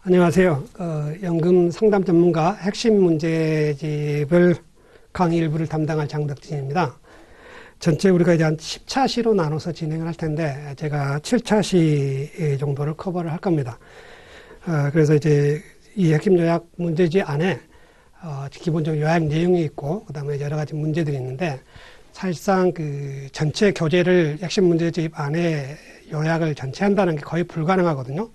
안녕하세요. 연금 상담 전문가 핵심 문제집을 강의 일부를 담당할 장덕진입니다. 전체 우리가 이제 한 10차 시로 나눠서 진행을 할 텐데, 제가 7차 시 정도를 커버를 할 겁니다. 그래서 이제 이 핵심 요약 문제집 안에 기본적으로 요약 내용이 있고, 그 다음에 여러 가지 문제들이 있는데, 사실상 그 전체 교재를 핵심 문제집 안에 요약을 전체 한다는 게 거의 불가능하거든요.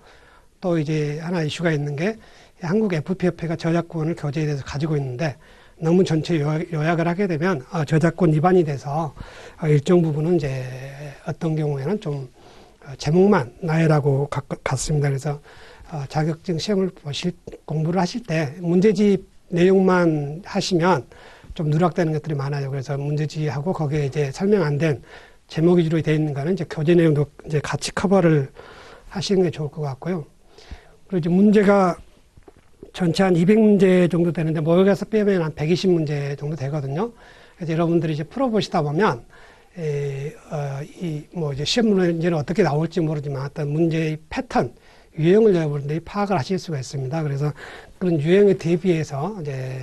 또 이제 하나 이슈가 있는 게 한국 FP협회가 저작권을 교재에 대해서 가지고 있는데 너무 전체 요약을 하게 되면 저작권 위반이 돼서 일정 부분은 이제 어떤 경우에는 좀 제목만 나열하고 같습니다. 그래서 자격증 시험을 공부를 하실 때 문제집 내용만 하시면 좀 누락되는 것들이 많아요. 그래서 문제집하고 거기에 이제 설명 안 된 제목 위주로 되어 있는 거는 이제 교재 내용도 이제 같이 커버를 하시는 게 좋을 것 같고요. 그리고 이제 문제가 전체 한 200문제 정도 되는데 모여서 빼면 한 120문제 정도 되거든요. 그래서 여러분들이 이제 풀어보시다 보면 이제 시험 문제는 어떻게 나올지 모르지만 어떤 문제의 패턴, 유형을 여러분들이 파악을 하실 수가 있습니다. 그래서 그런 유형에 대비해서 이제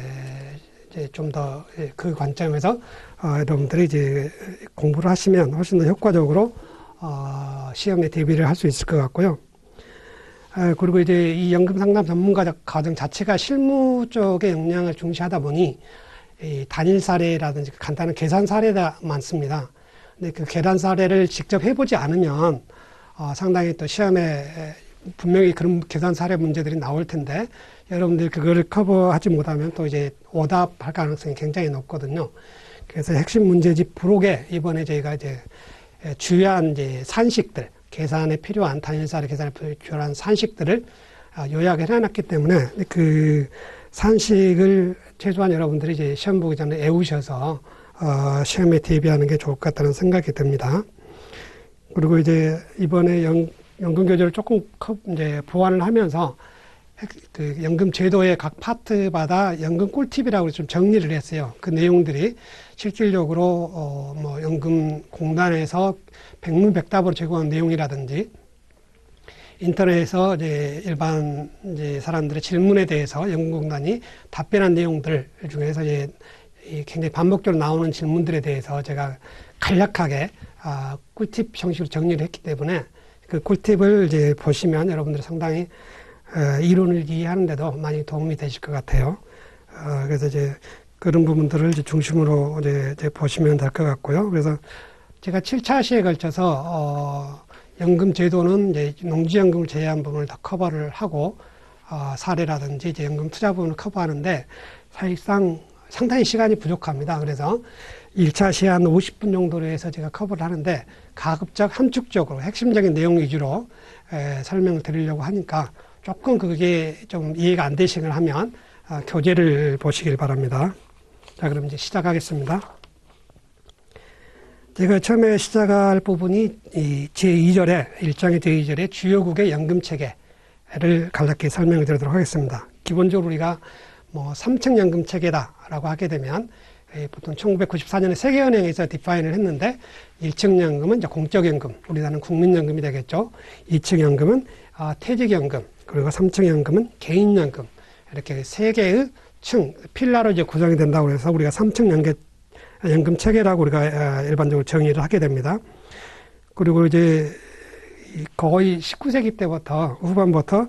좀 더 그 관점에서 여러분들이 이제 공부를 하시면 훨씬 더 효과적으로 시험에 대비를 할 수 있을 것 같고요. 그리고 이제 이 연금 상담 전문가 과정 자체가 실무 쪽의 역량을 중시하다 보니 이 단일 사례라든지 간단한 계산 사례가 많습니다. 근데 그 계산 사례를 직접 해보지 않으면 상당히 또 시험에 분명히 그런 계산 사례 문제들이 나올 텐데 여러분들이 그거를 커버하지 못하면 또 이제 오답할 가능성이 굉장히 높거든요. 그래서 핵심 문제집 부록에 이번에 저희가 이제 주요한 이제 산식들, 계산에 필요한 단일사례 계산에 필요한 산식들을 요약을 해놨기 때문에 그 산식을 최소한 여러분들이 이제 시험 보기 전에 외우셔서 시험에 대비하는 게 좋을 것 같다는 생각이 듭니다. 그리고 이제 이번에 연금 교재를 조금 이제 보완을 하면서 그 연금 제도의 각 파트마다 연금 꿀팁이라고 좀 정리를 했어요. 그 내용들이 실질적으로 연금 공단에서 백문백답으로 제공한 내용이라든지 인터넷에서 이제 일반 이제 사람들의 질문에 대해서 연금공단이 답변한 내용들 중에서 이제 굉장히 반복적으로 나오는 질문들에 대해서 제가 간략하게 꿀팁 형식으로 정리를 했기 때문에 그 꿀팁을 이제 보시면 여러분들이 상당히 이론을 이해하는데도 많이 도움이 되실 것 같아요. 그래서 이제 그런 부분들을 이제 중심으로 이제 보시면 될 것 같고요. 그래서 제가 7차 시에 걸쳐서 연금 제도는 이제 농지연금을 제외한 부분을 다 커버를 하고 사례라든지 이제 연금 투자 부분을 커버하는데 사실상 상당히 시간이 부족합니다. 그래서 1차 시에 한 50분 정도로 해서 제가 커버를 하는데 가급적 함축적으로 핵심적인 내용 위주로 설명을 드리려고 하니까 조금 그게 좀 이해가 안 되시긴 하면 교재를 보시길 바랍니다. 자, 그럼 이제 시작하겠습니다. 제가 처음에 시작할 부분이 이 제2절에 1장의 제2절에 주요국의 연금 체계를 간략히 설명을 드리도록 하겠습니다. 기본적으로 우리가 뭐 3층 연금 체계다라고 하게 되면 보통 1994년에 세계은행에서 디파인을 했는데 1층 연금은 이제 공적연금, 우리나라는 국민연금이 되겠죠. 2층 연금은 퇴직연금, 그리고 3층 연금은 개인연금, 이렇게 세 개의 층, 필라로 이제 구성이 된다고 해서 우리가 3층 연금 체계라고 우리가 일반적으로 정의를 하게 됩니다. 그리고 이제 거의 19세기 때부터, 후반부터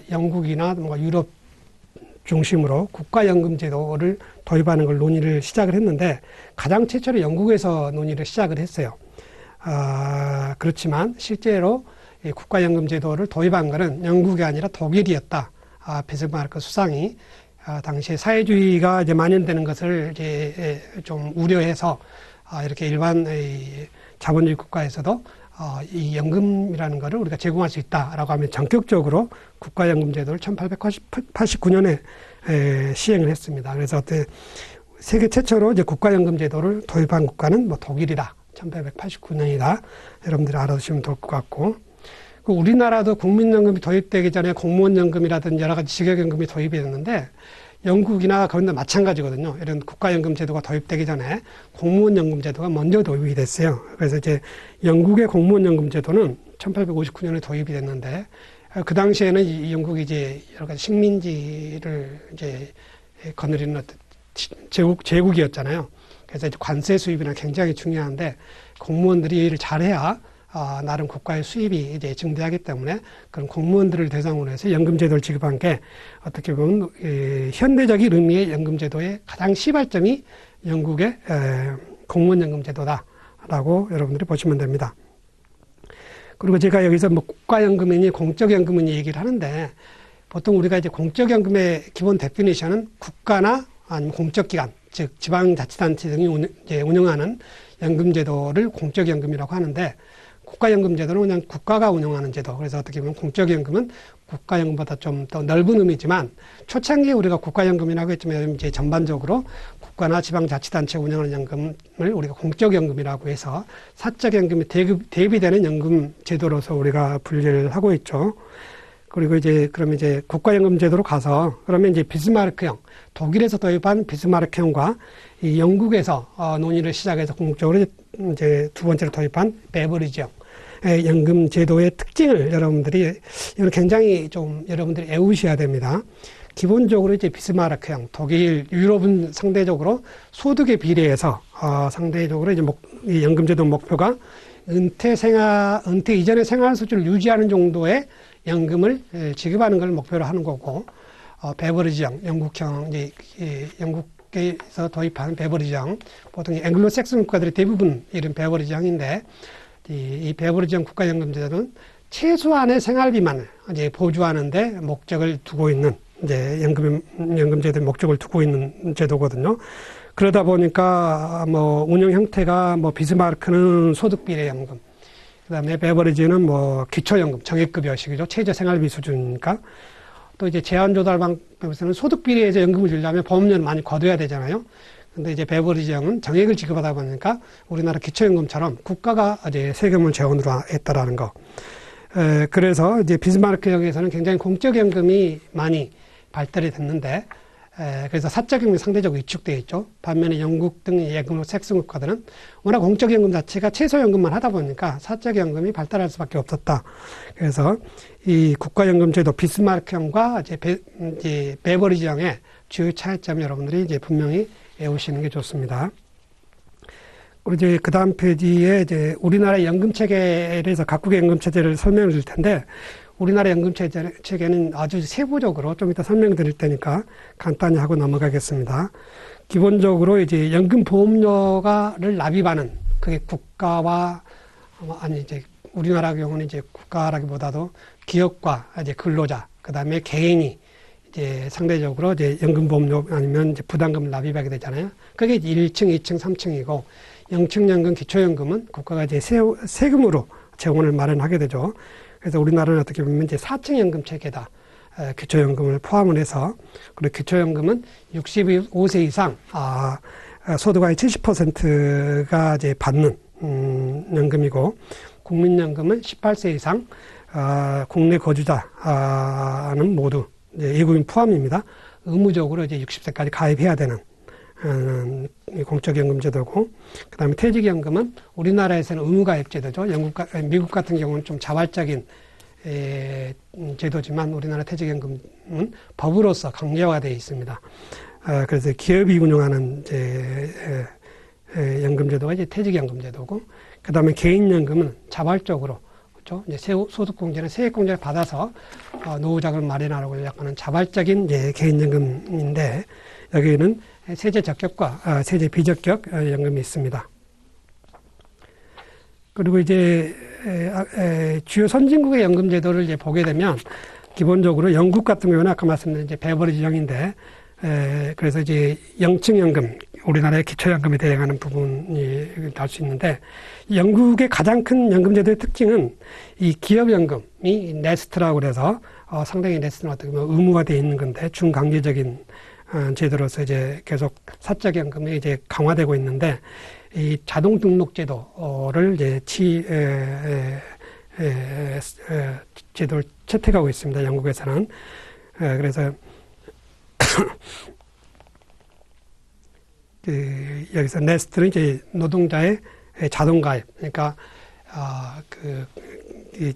영국이나 뭐 유럽 중심으로 국가연금 제도를 도입하는 걸 논의를 시작을 했는데 가장 최초로 영국에서 논의를 시작을 했어요. 그렇지만 실제로 이 국가연금 제도를 도입한 것은 영국이 아니라 독일이었다. 비스마르크 수상이 당시에 사회주의가 이제 만연되는 것을 이제 좀 우려해서 이렇게 일반 자본주의 국가에서도 이 연금이라는 것을 우리가 제공할 수 있다라고 하면 전격적으로 국가연금 제도를 1889년에 시행을 했습니다. 그래서 세계 최초로 이제 국가연금 제도를 도입한 국가는 뭐 독일이다. 1889년이다. 여러분들이 알아두시면 좋을 것 같고. 우리나라도 국민연금이 도입되기 전에 공무원연금이라든지 여러 가지 직역연금이 도입이 됐는데 영국이나 그런데 마찬가지거든요. 이런 국가연금 제도가 도입되기 전에 공무원연금 제도가 먼저 도입이 됐어요. 그래서 이제 영국의 공무원연금 제도는 1859년에 도입이 됐는데 그 당시에는 이 영국이 이제 여러 가지 식민지를 이제 거느리는 어떤 제국이었잖아요. 그래서 이제 관세 수입이나 굉장히 중요한데 공무원들이 일을 잘해야 나름 국가의 수입이 이제 증대하기 때문에 그런 공무원들을 대상으로 해서 연금제도를 지급한 게 어떻게 보면 현대적인 의미의 연금제도의 가장 시발점이 영국의 공무원연금제도다라고 여러분들이 보시면 됩니다. 그리고 제가 여기서 뭐 국가연금이니 공적연금이니 얘기를 하는데 보통 우리가 이제 공적연금의 기본 데피니션은 국가나 아니면 공적기관, 즉 지방자치단체 등이 이제 운영하는 연금제도를 공적연금이라고 하는데 국가연금제도는 그냥 국가가 운영하는 제도. 그래서 어떻게 보면 공적연금은 국가연금보다 좀 더 넓은 의미지만 초창기에 우리가 국가연금이라고 했지만 이제 전반적으로 국가나 지방자치단체 운영하는 연금을 우리가 공적연금이라고 해서 사적연금이 대비되는 연금제도로서 우리가 분류를 하고 있죠. 그리고 이제 그러면 이제 국가연금제도로 가서 그러면 이제 비스마르크형, 독일에서 도입한 비스마르크형과 이 영국에서 논의를 시작해서 궁극적으로 이제 두 번째로 도입한 베버리지형 연금제도의 특징을 여러분들이 이건 굉장히 좀 여러분들이 외우셔야 됩니다. 기본적으로 이제 비스마르크형, 독일, 유럽은 상대적으로 소득에 비례해서 상대적으로 이제 이 연금제도 목표가 은퇴 이전의 생활 수준을 유지하는 정도의 연금을 지급하는 걸 목표로 하는 거고, 베버리지형, 영국형, 이제 영국에서 도입한 베버리지형, 보통 앵글로색슨 국가들이 대부분 이런 베버리지형인데, 이 베버리지형 국가연금제도는 최소한의 생활비만을 이제 보조하는데 목적을 두고 있는 이제 연금제도의 목적을 두고 있는 제도거든요. 그러다 보니까 뭐 운영 형태가 뭐 비스마르크는 소득비례연금, 그다음에 베버리지는 뭐 기초연금, 정액급여식이죠. 최저생활비 수준이니까. 또 이제 제한조달방법에서는 소득비례에서 연금을 주려면 보험료를 많이 거둬야 되잖아요. 근데 이제 베버리지형은 정액을 지급하다 보니까 우리나라 기초연금처럼 국가가 이제 세금을 재원으로 했다라는 거. 그래서 이제 비스마르크형에서는 굉장히 공적연금이 많이 발달이 됐는데, 그래서 사적연금이 상대적으로 위축되어 있죠. 반면에 영국 등 앵글로색슨 국가들은 워낙 공적연금 자체가 최소연금만 하다 보니까 사적연금이 발달할 수밖에 없었다. 그래서 이 국가연금제도 비스마르크형과 이제 베버리지형의 주요 차이점 여러분들이 이제 분명히 외우시는 게 좋습니다. 그리고 이제 그 다음 페이지에 이제 우리나라 연금체계에 대해서 각국의 연금체제를 설명을 드릴 텐데, 우리나라 연금체계는 아주 세부적으로 좀 이따 설명드릴 테니까 간단히 하고 넘어가겠습니다. 기본적으로 이제 연금보험료를 납입하는 그게 국가와, 아니 이제 우리나라 경우는 이제 국가라기보다도 기업과 이제 근로자, 그 다음에 개인이 이제 상대적으로 이제 연금보험료 아니면 이제 부담금을 납입하게 되잖아요. 그게 1층, 2층, 3층이고, 0층 연금, 기초연금은 국가가 이제 세금으로 재원을 마련하게 되죠. 그래서 우리나라는 어떻게 보면 이제 4층 연금 체계다. 기초연금을 포함을 해서. 그리고 기초연금은 65세 이상, 소득의 70%가 이제 받는, 연금이고, 국민연금은 18세 이상, 국내 거주자는 모두, 이제 외국인 포함입니다. 의무적으로 이제 60세까지 가입해야 되는, 공적연금제도고, 그 다음에 퇴직연금은 우리나라에서는 의무가입제도죠. 미국 같은 경우는 좀 자발적인 제도지만 우리나라 퇴직연금은 법으로서 강제화가 되어 있습니다. 그래서 기업이 운영하는 이제 연금제도가 이제 퇴직연금제도고, 그 다음에 개인연금은 자발적으로, 그렇죠? 이제 소득공제나 세액공제를 받아서 노후자금을 마련하라고 하는 자발적인 이제 개인연금인데, 여기는 세제 적격과 세제 비적격 연금이 있습니다. 그리고 이제 주요 선진국의 연금 제도를 이제 보게 되면 기본적으로 영국 같은 경우는 아까 말씀드린 이제 베버리지형인데, 그래서 이제 0층 연금, 우리나라의 기초연금에 대응하는 부분이 날 수 있는데, 영국의 가장 큰 연금 제도의 특징은 이 기업연금이 네스트라고 그래서 상당히 네스트는 어떻게 보면 의무화되어 있는 건데 중강제적인 제도로서 이제 계속 사적연금이 이제 강화되고 있는데, 이 자동 등록 제도를 이제 제도를 채택하고 있습니다. 영국에서는. 그래서 여기서 네스트는 이제 노동자의 자동 가입, 그러니까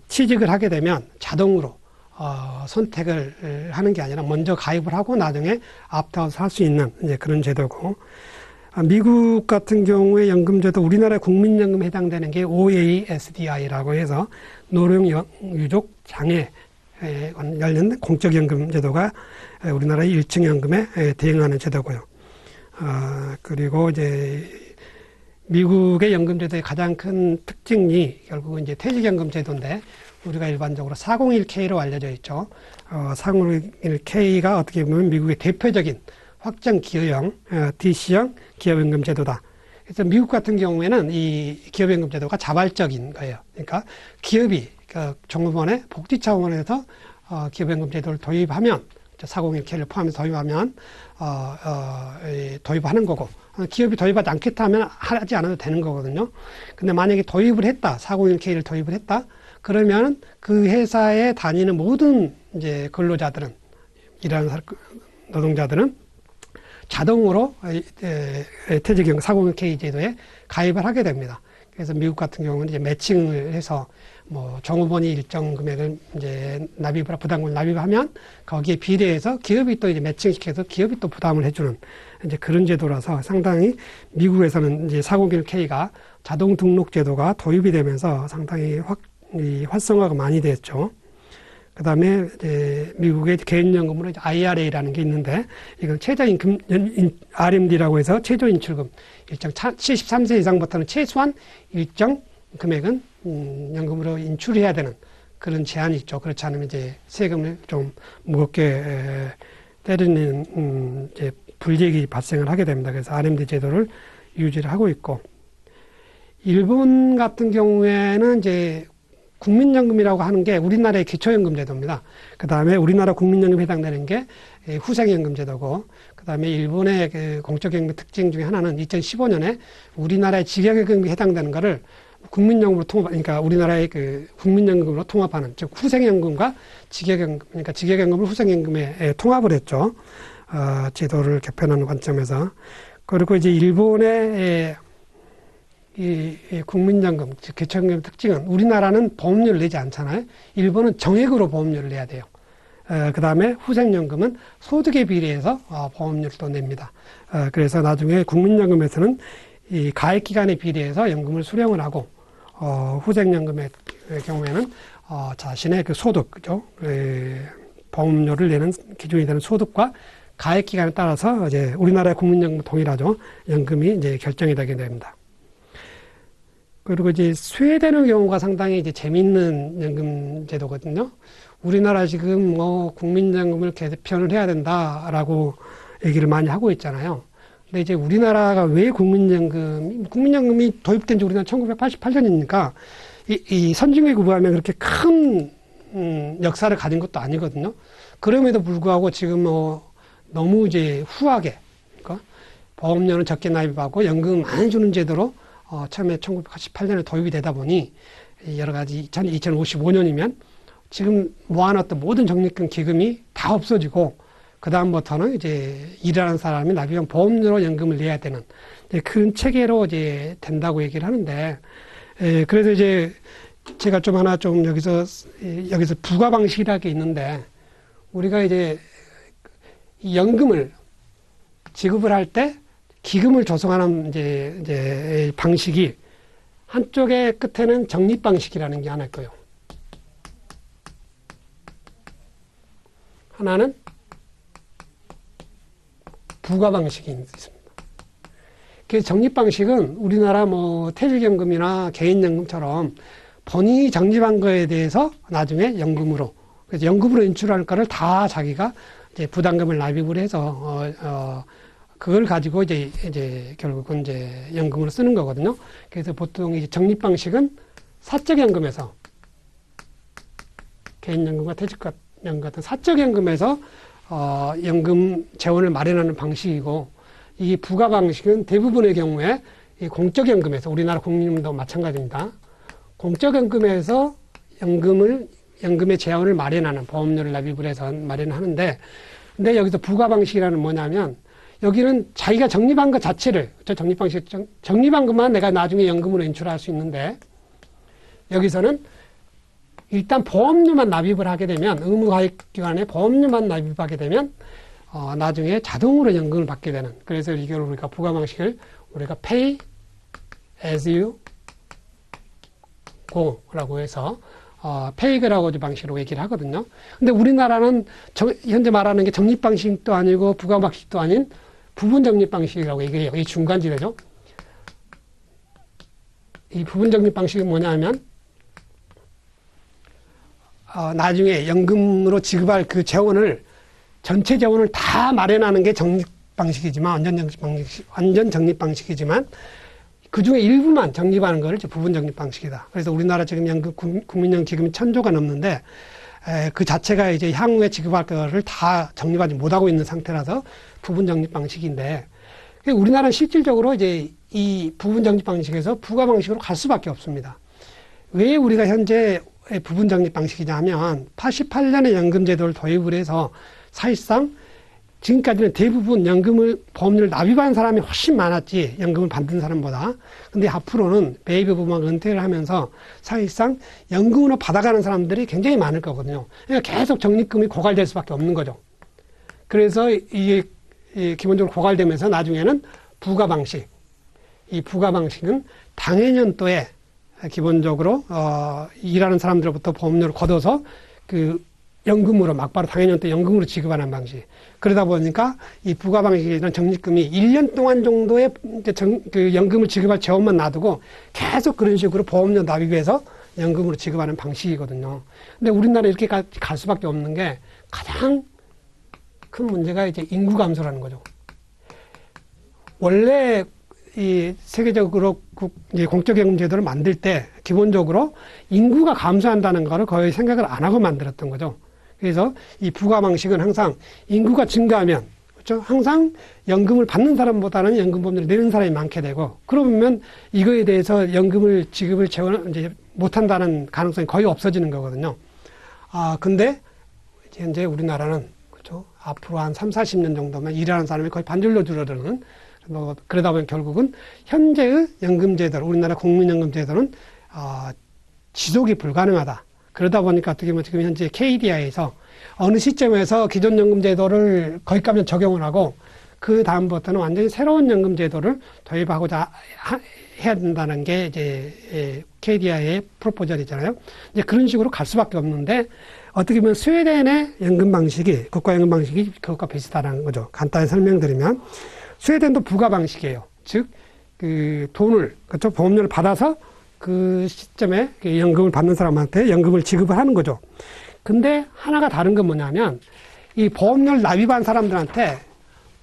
취직을 하게 되면 자동으로 선택을 하는 게 아니라 먼저 가입을 하고 나중에 옵트아웃을 할 수 있는 이제 그런 제도고, 미국 같은 경우에 연금제도 우리나라 국민연금에 해당되는 게 OASDI라고 해서 노령유족 장애에 관련된 공적연금 제도가 우리나라의 1층 연금에 대응하는 제도고요. 그리고 이제 미국의 연금제도의 가장 큰 특징이 결국은 이제 퇴직연금 제도인데, 우리가 일반적으로 401K로 알려져 있죠. 401K가 어떻게 보면 미국의 대표적인 확정 기여형, DC형 기업연금 제도다. 그래서 미국 같은 경우에는 이 기업연금 제도가 자발적인 거예요. 그러니까 기업이 정부번에 복지 차원에서 기업연금 제도를 도입하면, 401K를 포함해서 도입하면 도입하는 거고, 기업이 도입하지 않겠다 하면 하지 않아도 되는 거거든요. 근데 만약에 도입을 했다, 401K를 도입을 했다, 그러면 그 회사에 다니는 모든 이제 근로자들은, 일하는 노동자들은 자동으로 퇴직형 401K 제도에 가입을 하게 됩니다. 그래서 미국 같은 경우는 이제 매칭을 해서 뭐 정부번이 일정 금액을 이제 납입을, 부담금을 납입하면 거기에 비례해서 기업이 또 이제 매칭시켜서 기업이 또 부담을 해주는 이제 그런 제도라서, 상당히 미국에서는 이제 401K가 자동 등록 제도가 도입이 되면서 상당히 활성화가 많이 됐죠. 그 다음에 이제 미국의 개인연금으로 이제 IRA라는 게 있는데, 이건 최저임금, RMD라고 해서 최저인출금, 일정 73세 이상부터는 최소한 일정 금액은 연금으로 인출해야 되는 그런 제한이 있죠. 그렇지 않으면 이제 세금을 좀 무겁게 때리는 이제 불이익이 발생을 하게 됩니다. 그래서 RMD 제도를 유지를 하고 있고, 일본 같은 경우에는 이제 국민연금이라고 하는 게 우리나라의 기초연금 제도입니다. 그 다음에 우리나라 국민연금에 해당되는 게 후생연금 제도고, 그 다음에 일본의 그 공적연금 특징 중에 하나는 2015년에 우리나라의 직역연금에 해당되는 거를 국민연금으로 그러니까 우리나라의 그 국민연금으로 통합하는, 즉 후생연금과 직역연금, 그러니까 직역연금을 후생연금에 통합을 했죠. 제도를 개편하는 관점에서. 그리고 이제 일본의 이 국민연금, 즉 기초연금 특징은, 우리나라는 보험료를 내지 않잖아요. 일본은 정액으로 보험료를 내야 돼요. 그 다음에 후생연금은 소득에 비례해서 보험료를 또 냅니다. 그래서 나중에 국민연금에서는 이 가입기간에 비례해서 연금을 수령을 하고, 후생연금의 경우에는 자신의 그 소득, 그죠? 보험료를 내는 기준이 되는 소득과 가입기간에 따라서 이제 우리나라의 국민연금 동일하죠. 연금이 이제 결정이 되게 됩니다. 그리고 이제 스웨덴의 경우가 상당히 이제 재미있는 연금 제도거든요. 우리나라 지금 뭐 국민연금을 개편을 해야 된다라고 얘기를 많이 하고 있잖아요. 근데 이제 우리나라가 왜 국민연금이 도입된 지 우리나라 1988년이니까 이 선진국에 비하면 그렇게 큰 역사를 가진 것도 아니거든요. 그럼에도 불구하고 지금 뭐 너무 이제 후하게, 그러니까 보험료는 적게 납입하고 연금 많이 주는 제도로 처음에 1988년에 도입이 되다 보니 여러 가지 2055년이면 지금 모아놨던 모든 적립금 기금이 다 없어지고, 그 다음부터는 이제 일하는 사람이 납입한 보험료로 연금을 내야 되는 큰 체계로 이제 된다고 얘기를 하는데, 그래서 이제 제가 좀 하나 좀 여기서 부과 방식이라는 게 있는데, 우리가 이제 연금을 지급을 할 때 기금을 조성하는 이제 방식이, 한쪽의 끝에는 적립 방식이라는 게 하나 있고요. 하나는 부과 방식이 있습니다. 그래서 적립 방식은 우리나라 뭐 퇴직연금이나 개인연금처럼 본인이 적립한 거에 대해서 나중에 연금으로, 그래서 연금으로 인출할 거를 다 자기가 이제 부담금을 납입을 해서 그걸 가지고 이제 결국은 이제 연금으로 쓰는 거거든요. 그래서 보통 이제 적립 방식은 사적연금에서, 개인연금과 퇴직연금 같은 사적연금에서 연금 재원을 마련하는 방식이고, 이 부과 방식은 대부분의 경우에 이 공적연금에서, 우리나라 국민연금도 마찬가지입니다. 공적연금에서 연금의 재원을 마련하는, 보험료를 납입을 해서 마련하는데, 근데 여기서 부과 방식이라는 뭐냐면, 여기는 자기가 적립한 것 자체를, 적립 방식, 적립한 것만 내가 나중에 연금으로 인출할 수 있는데, 여기서는 일단 보험료만 납입을 하게 되면, 의무가입기관에 보험료만 납입하게 되면, 나중에 자동으로 연금을 받게 되는. 그래서 이걸 우리가 부과 방식을 우리가 pay as you go 라고 해서, 페이그라고 방식으로 얘기를 하거든요. 근데 우리나라는 현재 말하는 게 적립 방식도 아니고 부과 방식도 아닌 부분 적립 방식이라고 얘기해요. 이 중간지대죠. 이 부분 적립 방식이 뭐냐면, 나중에 연금으로 지급할 그 재원을, 전체 재원을 다 마련하는 게 적립 방식이지만, 완전 적립 방식이지만, 그 중에 일부만 적립하는 걸 부분 적립 방식이다. 그래서 우리나라 지금 연금, 국민연금 기금이 1,000조가 넘는데, 그 자체가 이제 향후에 지급할 거를 다 적립하지 못하고 있는 상태라서 부분 적립 방식인데, 우리나라는 실질적으로 이제 이 부분 적립 방식에서 부과 방식으로 갈 수밖에 없습니다. 왜 우리가 현재 부분 적립 방식이냐 하면, 88년에 연금제도를 도입을 해서 사실상 지금까지는 대부분 보험료를 납입한 사람이 훨씬 많았지, 연금을 받는 사람보다. 근데 앞으로는 베이비 부모가 은퇴를 하면서 사실상 연금으로 받아가는 사람들이 굉장히 많을 거거든요. 그러니까 계속 적립금이 고갈될 수밖에 없는 거죠. 그래서 이게 기본적으로 고갈되면서 나중에는 부과 방식. 이 부과 방식은 당해년도에 기본적으로, 일하는 사람들로부터 보험료를 걷어서 연금으로 막바로 당해년도 연금으로 지급하는 방식. 그러다 보니까 이 부과 방식이라는 적립금이 1년 동안 정도의 연금을 지급할 재원만 놔두고 계속 그런 식으로 보험료 납입해서 연금으로 지급하는 방식이거든요. 근데 우리나라 이렇게 갈 수밖에 없는 게 가장 큰 문제가 이제 인구 감소라는 거죠. 원래 이 세계적으로 이제 공적연금 제도를 만들 때 기본적으로 인구가 감소한다는 거를 거의 생각을 안 하고 만들었던 거죠. 그래서 이 부과 방식은 항상 인구가 증가하면, 그렇죠? 항상 연금을 받는 사람보다는 연금 보험료를 내는 사람이 많게 되고, 그러면 이거에 대해서 연금을 지급을 이제 못한다는 가능성이 거의 없어지는 거거든요. 근데 현재 우리나라는, 그렇죠? 앞으로 한 3, 40년 정도면 일하는 사람이 거의 반절로 줄어드는, 그러다 보면 결국은 현재의 연금제도, 우리나라 국민연금제도는 지속이 불가능하다. 그러다 보니까 어떻게 보면 지금 현재 KDI에서 어느 시점에서 기존 연금제도를 거기까지 적용을 하고, 그 다음부터는 완전히 새로운 연금제도를 도입하고자 해야 된다는 게 이제 KDI의 프로포절이잖아요. 이제 그런 식으로 갈 수밖에 없는데, 어떻게 보면 스웨덴의 연금 방식이, 국가연금 방식이 그것과 비슷하다는 거죠. 간단히 설명드리면, 스웨덴도 부과 방식이에요. 즉, 돈을, 그렇죠? 보험료를 받아서 그 시점에 연금을 받는 사람한테 연금을 지급을 하는 거죠. 근데 하나가 다른 건 뭐냐면, 이 보험료를 납입한 사람들한테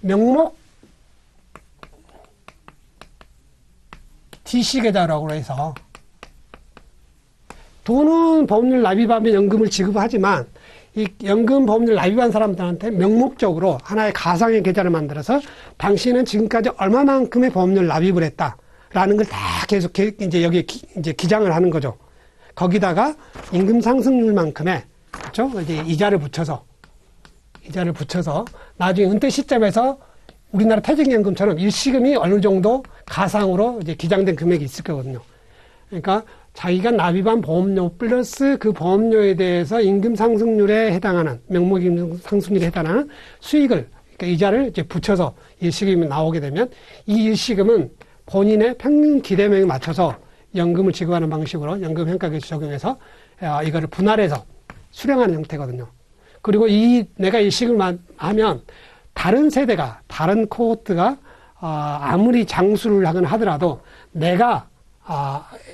명목 DC계좌라고 해서, 돈은 보험료를 납입하면 연금을 지급하지만, 이 연금 보험료를 납입한 사람들한테 명목적으로 하나의 가상의 계좌를 만들어서 당신은 지금까지 얼마만큼의 보험료를 납입을 했다. 라는 걸 다 계속 이제 여기에 이제 기장을 하는 거죠. 거기다가 임금 상승률만큼의, 그렇죠? 이제 이자를 붙여서 나중에 은퇴 시점에서 우리나라 퇴직연금처럼 일시금이 어느 정도 가상으로 이제 기장된 금액이 있을 거거든요. 그러니까 자기가 납입한 보험료 플러스 그 보험료에 대해서 임금 상승률에 해당하는, 명목 임금 상승률에 해당하는 수익을, 그러니까 이자를 이제 붙여서 일시금이 나오게 되면, 이 일시금은 본인의 평균 기대명에 맞춰서 연금을 지급하는 방식으로 연금 현가계수 적용해서 이거를 분할해서 수령하는 형태거든요. 그리고 내가 일시금을 하면 다른 세대가, 다른 코호트가 아무리 장수를 하긴 하더라도 내가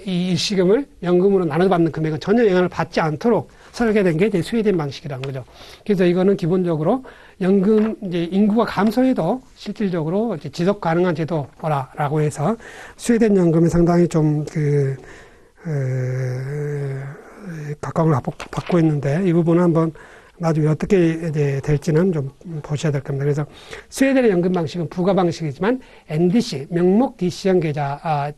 이 일시금을 연금으로 나눠받는 금액은 전혀 영향을 받지 않도록 설계된 게 이제 스웨덴 방식이라는 거죠. 그래서 이거는 기본적으로 연금, 이제 인구가 감소해도 실질적으로 이제 지속 가능한 제도라고 해서 스웨덴 연금이 상당히 좀 각광을 받고 있는데, 이 부분은 한번 나중에 어떻게 이제 될지는 좀 보셔야 될 겁니다. 그래서 스웨덴의 연금 방식은 부과 방식이지만 NDC, 명목 DC형 계좌,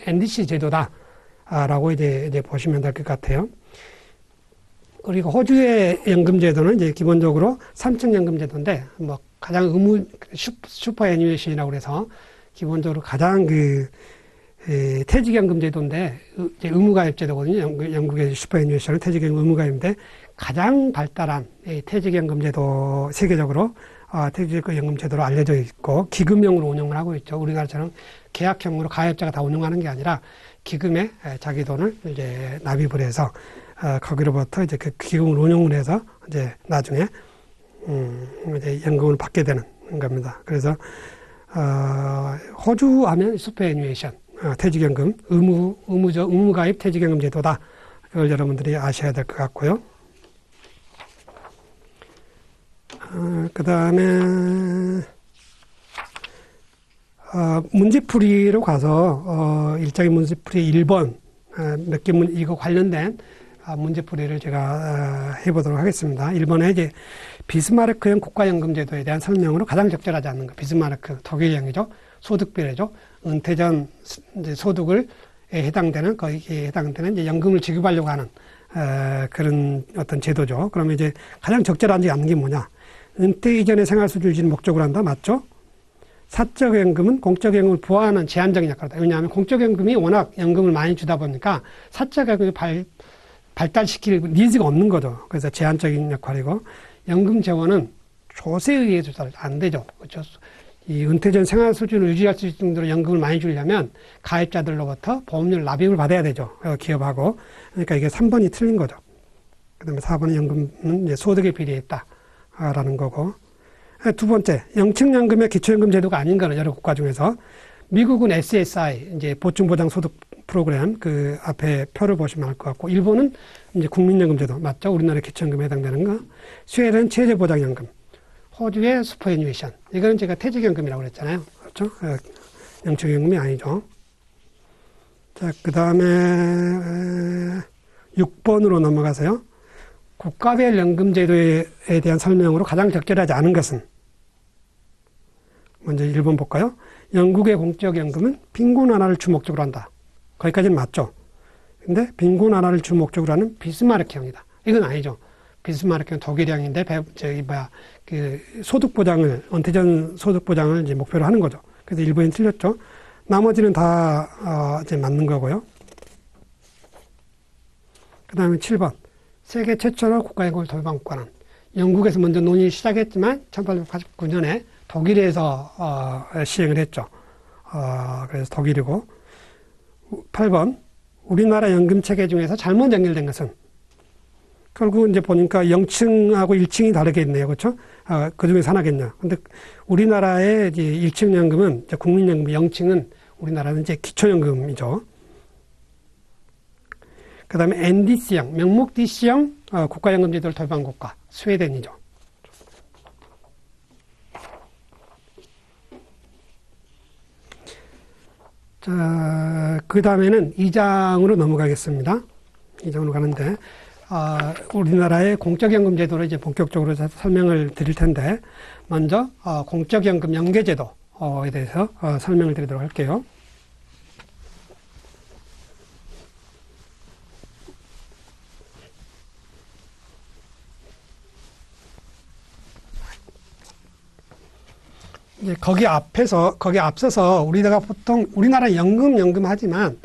NDC 제도다라고 이제 보시면 될 것 같아요. 그리고 호주의 연금 제도는 이제 기본적으로 3층 연금 제도인데, 뭐 가장 슈퍼 애니메이션이라고 그래서 기본적으로 가장 퇴직연금 제도인데 이제 의무가입 제도거든요. 영국의 슈퍼애니웨이션은 퇴직연금 의무가입인데 가장 발달한 퇴직연금 제도 세계적으로 퇴직연금 제도로 알려져 있고 기금형으로 운영을 하고 있죠. 우리나라처럼 계약형으로 가입자가 다 운영하는 게 아니라 기금에 자기 돈을 이제 납입을 해서 거기로부터 이제 그 기금을 운용을 해서 이제 나중에 이제 연금을 받게 되는 겁니다. 그래서 호주 하면 슈퍼애니웨이션 퇴직연금 의무가입 퇴직연금 제도다. 그걸 여러분들이 아셔야 될 것 같고요. 그 다음에 문제풀이로 가서 일장의 문제풀이 1번 몇 개 이거 관련된 문제풀이를 제가 해보도록 하겠습니다. 1번에 이제 비스마르크형 국가연금제도에 대한 설명으로 가장 적절하지 않는 거. 비스마르크 독일형이죠. 소득비례죠. 은퇴 전 이제 소득을 해당되는 거기에 해당되는 이제 연금을 지급하려고 하는 그런 어떤 제도죠. 그러면 이제 가장 적절하지 않는 게 뭐냐? 은퇴 이전의 생활 수준을 유지를 목적으로 한다. 맞죠? 사적연금은 공적연금을 보완하는 제한적인 역할이다. 왜냐하면 공적연금이 워낙 연금을 많이 주다 보니까 사적연금이 발달시킬 니즈가 없는 거죠. 그래서 제한적인 역할이고, 연금 재원은 조세에 의해 조달 안 되죠. 그렇죠? 이 은퇴 전 생활 수준을 유지할 수 있을 정도로 연금을 많이 주려면 가입자들로부터 보험료를 납입을 받아야 되죠. 기업하고. 그러니까 이게 3번이 틀린 거죠. 그 다음에 4번은 연금은 이제 소득에 비례했다라는 거고. 두 번째, 영층연금의 기초연금 제도가 아닌 거는 여러 국가 중에서 미국은 SSI, 이제 보충보장소득 프로그램, 그 앞에 표를 보시면 알 것 같고, 일본은 이제 국민연금 제도, 맞죠? 우리나라 기초연금에 해당되는 거. 스웨덴은 체제보장연금. 호주의 슈퍼애니웨이션. 이거는 제가 퇴직연금이라고 그랬잖아요. 그렇죠? 영층연금이 아니죠. 자, 그 다음에 6번으로 넘어가세요. 국가별 연금제도에 대한 설명으로 가장 적절하지 않은 것은? 먼저 1번 볼까요? 영국의 공적연금은 빈곤 완화를 주목적으로 한다. 거기까지는 맞죠. 근데 빈곤 완화를 주목적으로 하는 비스마르크형이다. 이건 아니죠. 비스마르크형 독일형인데, 소득 보장을, 은퇴 전 소득 보장을 이제 목표로 하는 거죠. 그래서 1번이 틀렸죠. 나머지는 다, 이제 맞는 거고요. 그 다음에 7번. 세계 최초로 국가연금을 도입한 국가는 영국에서 먼저 논의를 시작했지만 1889년에 독일에서 시행을 했죠. 그래서 독일이고. 8번. 우리나라 연금 체계 중에서 잘못 연결된 것은? 결국 이제 보니까 0층하고 1층이 다르게 있네요. 그렇죠? 그 중에서 하나겠냐. 근데 우리나라의 이제 1층 연금은 이제 국민연금, 0층은 우리나라는 이제 기초연금이죠. 그 다음에 NDC형, 명목 DC형 국가연금 제도를 도입한 국가, 스웨덴이죠. 자, 그 다음에는 2장으로 넘어가겠습니다. 2장으로 가는데, 우리나라의 공적연금 제도를 이제 본격적으로 설명을 드릴 텐데, 먼저, 공적연금 연계제도에 대해서 설명을 드리도록 할게요. 이제 거기 앞서서 우리나라 연금 하지만,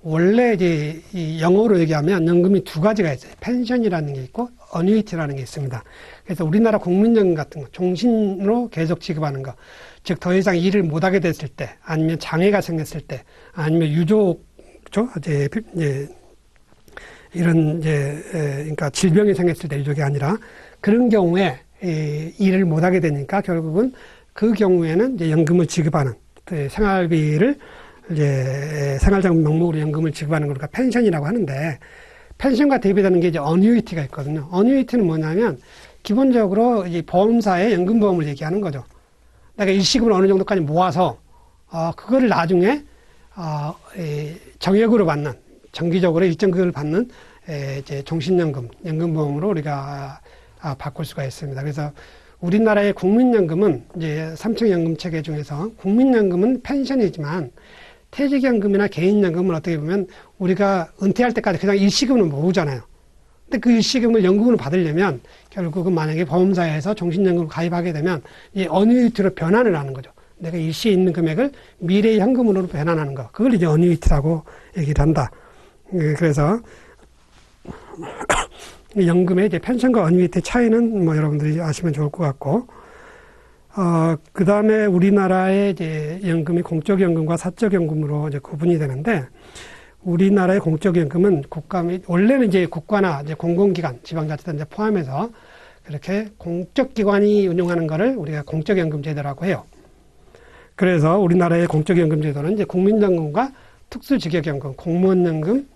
원래 이제 이 영어로 얘기하면 연금이 두 가지가 있어요. 펜션이라는 게 있고, 어뉴이티라는 게 있습니다. 그래서 우리나라 국민연금 같은 거, 종신으로 계속 지급하는 거, 즉, 더 이상 일을 못하게 됐을 때, 아니면 장애가 생겼을 때, 아니면 유족죠? 이런, 그러니까 질병이 생겼을 때 유족이 아니라, 그런 경우에 일을 못하게 되니까 결국은 그 경우에는 이제 연금을 지급하는, 생활비를 이제 생활장 명목으로 연금을 지급하는 걸 우리가 펜션이라고 하는데, 펜션과 대비되는 게 이제 어뉴이티가 있거든요. 어뉴이티는 뭐냐면 기본적으로 이제 보험사의 연금보험을 얘기하는 거죠. 내가 일시금을 어느 정도까지 모아서 그거를 나중에 정액으로 받는, 정기적으로 일정 금액을 받는 이제 종신연금, 연금보험으로 우리가 바꿀 수가 있습니다. 그래서 우리나라의 국민연금은 이제 3층 연금 체계 중에서 국민연금은 펜션이지만 퇴직연금이나 개인연금은 어떻게 보면 우리가 은퇴할 때까지 그냥 일시금을 모으잖아요. 근데 그 일시금을 연금으로 받으려면 결국은 만약에 보험사에서 종신연금을 가입하게 되면 이 어뉴이티로 변환을 하는 거죠. 내가 일시에 있는 금액을 미래의 현금으로 변환하는 거. 그걸 이제 어니위티라고 얘기를 한다. 그래서 연금의 이제 펜션과 어니위티 차이는 뭐 여러분들이 아시면 좋을 것 같고, 그 다음에 우리나라의 이제 연금이 공적연금과 사적연금으로 이제 구분이 되는데, 우리나라의 공적연금은 국가 및, 원래는 이제 국가나 이제 공공기관, 지방자치단체 포함해서 그렇게 공적기관이 운영하는 거를 우리가 공적연금 제도라고 해요. 그래서 우리나라의 공적연금 제도는 이제 국민연금과 특수직역연금, 공무원연금,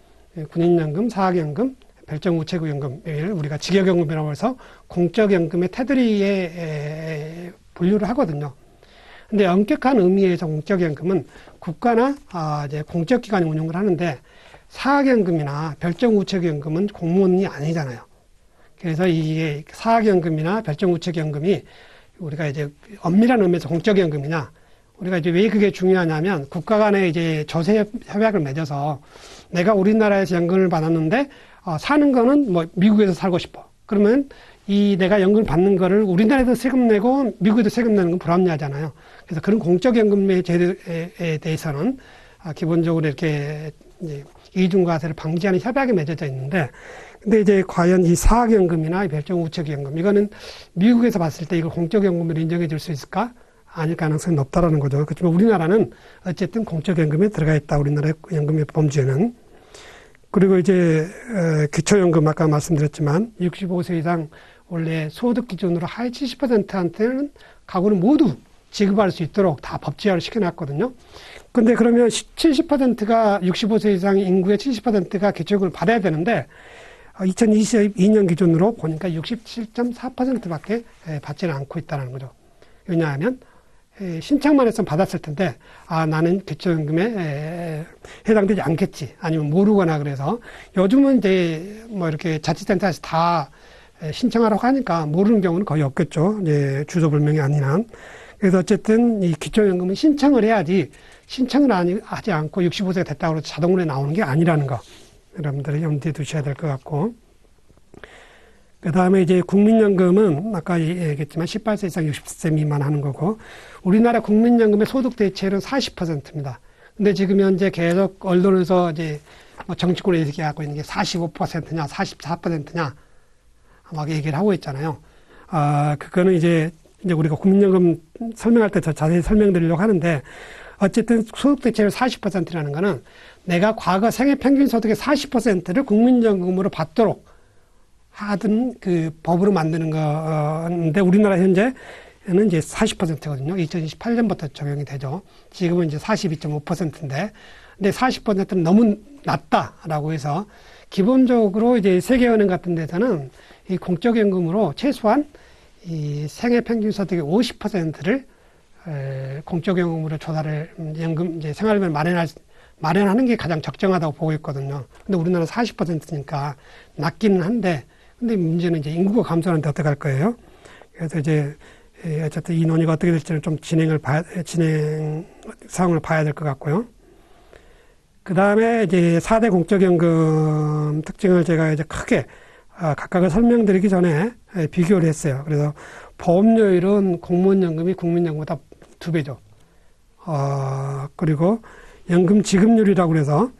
군인연금, 사학연금, 별정우체국연금을 우리가 직역연금이라고 해서 공적연금의 테두리에 분류를 하거든요. 근데 엄격한 의미에서 공적연금은 국가나 이제 공적기관이 운영을 하는데, 사학연금이나 별정우체국연금은 공무원이 아니잖아요. 그래서 이게 사학연금이나 별정우체국연금이 우리가 이제 엄밀한 의미에서 공적연금이냐, 우리가 이제 왜 그게 중요하냐면, 국가 간에 이제 조세 협약을 맺어서 내가 우리나라에서 연금을 받았는데 사는 거는 뭐 미국에서 살고 싶어. 그러면 이 내가 연금을 받는 거를 우리나라에도 세금 내고 미국에도 세금 내는 건 불합리하잖아요. 그래서 그런 공적연금의 제도에 대해서는 기본적으로 이렇게 이제 이중과세를 방지하는 협약이 맺어져 있는데, 근데 이제 과연 이 사학연금이나 별정우체국연금, 이거는 미국에서 봤을 때 이걸 공적연금으로 인정해 줄 수 있을까? 아닐 가능성이 높다라는 거죠. 그렇지만 우리나라는 어쨌든 공적연금에 들어가 있다. 우리나라의 연금의 범주에는. 그리고 이제 기초연금 아까 말씀드렸지만 65세 이상 원래 소득 기준으로 하위 70%한테는 가구는 모두 지급할 수 있도록 다 법제화를 시켜놨거든요. 근데 그러면 70%가 65세 이상 인구의 70%가 기초연금을 받아야 되는데 2022년 기준으로 보니까 67.4%밖에 받지는 않고 있다는 거죠. 왜냐하면 신청만 했으면 받았을 텐데 나는 기초연금에 해당되지 않겠지, 아니면 모르거나, 그래서 요즘은 이제 뭐 이렇게 자치센터에서 다 신청하라고 하니까 모르는 경우는 거의 없겠죠. 이제 주소불명이 아닌 한. 그래서 어쨌든 이 기초연금은 신청을 해야지, 신청을 하지 않고 65세가 됐다고 해서 자동으로 나오는 게 아니라는 거, 여러분들이 염두에 두셔야 될 것 같고, 그 다음에 이제 국민연금은 아까 얘기했지만 18세 이상 60세 미만 하는 거고, 우리나라 국민연금의 소득 대체율은 40%입니다. 근데 지금 현재 계속 언론에서 이제 뭐 정치권에 얘기하고 있는 게 45%냐, 44%냐 막 얘기를 하고 있잖아요. 그거는 이제 우리가 국민연금 설명할 때 더 자세히 설명드리려고 하는데, 어쨌든 소득 대체율 40%라는 거는 내가 과거 생애 평균 소득의 40%를 국민연금으로 받도록 하던 그 법으로 만드는 건데, 우리나라 현재는 이제 40%거든요. 2028년부터 적용이 되죠. 지금은 이제 42.5%인데, 근데 40%는 너무 낮다라고 해서 기본적으로 이제 세계은행 같은 데서는 이 공적연금으로 최소한 이 생애 평균 소득의 50%를 공적연금으로 연금 이제 생활비를 마련하는 게 가장 적정하다고 보고 있거든요. 근데 우리나라는 40%니까 낮기는 한데, 근데 문제는 이제 인구가 감소하는데 어떡할 거예요? 그래서 이제 어쨌든 이 논의가 어떻게 될지는 좀 진행 상황을 봐야 될 것 같고요. 그 다음에 이제 4대 공적연금 특징을 제가 이제 크게 각각을 설명드리기 전에 비교를 했어요. 그래서 보험료율은 공무원연금이 국민연금보다 2배죠. 그리고 연금 지급률이라고 그래서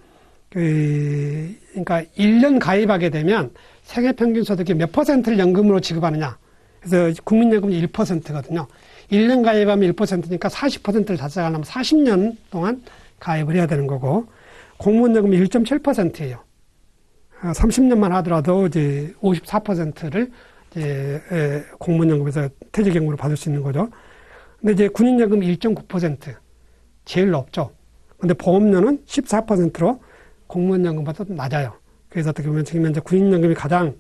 그러니까 1년 가입하게 되면 생애 평균 소득의 몇 퍼센트를 연금으로 지급하느냐. 그래서 국민연금이 1%거든요. 1년 가입하면 1%니까 40%를 달성하려면 40년 동안 가입을 해야 되는 거고, 공무원연금이 1.7%예요. 30년만 하더라도 이제 54%를 이제 공무원연금에서 퇴직연금으로 받을 수 있는 거죠. 근데 이제 군인연금이 1.9%, 제일 높죠. 근데 보험료는 14%로 공무원연금보다 낮아요. 그래서 어떻게 보면 지금 현재 군인연금이 가장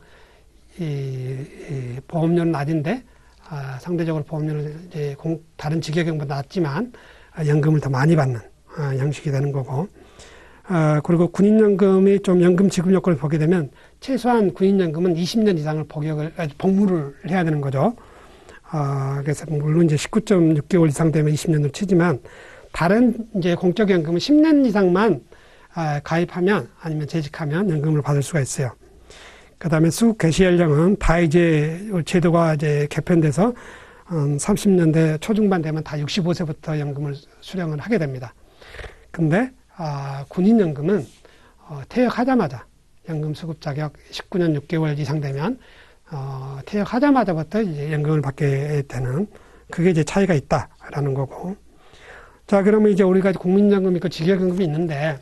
보험료는 낮은데, 상대적으로 보험료는 이제 다른 직역연금보다 낮지만 연금을 더 많이 받는 형식이 되는 거고, 그리고 군인연금이 좀 연금 지급 요건을 보게 되면 최소한 군인연금은 20년 이상을 복무를 해야 되는 거죠. 그래서 물론 이제 19.6개월 이상 되면 20년으로 치지만, 다른 이제 공적연금은 10년 이상만 가입하면, 아니면 재직하면 연금을 받을 수가 있어요. 그 다음에 수급 개시 연령은 다 이제 제도가 이제 개편돼서 30년대 초중반 되면 다 65세부터 연금을 수령을 하게 됩니다. 근데 군인연금은 퇴역하자마자 연금 수급 자격 19년 6개월 이상 되면 퇴역하자마자부터 이제 연금을 받게 되는 그게 이제 차이가 있다라는 거고. 자, 그러면 이제 우리가 국민연금 있고 직역연금이 있는데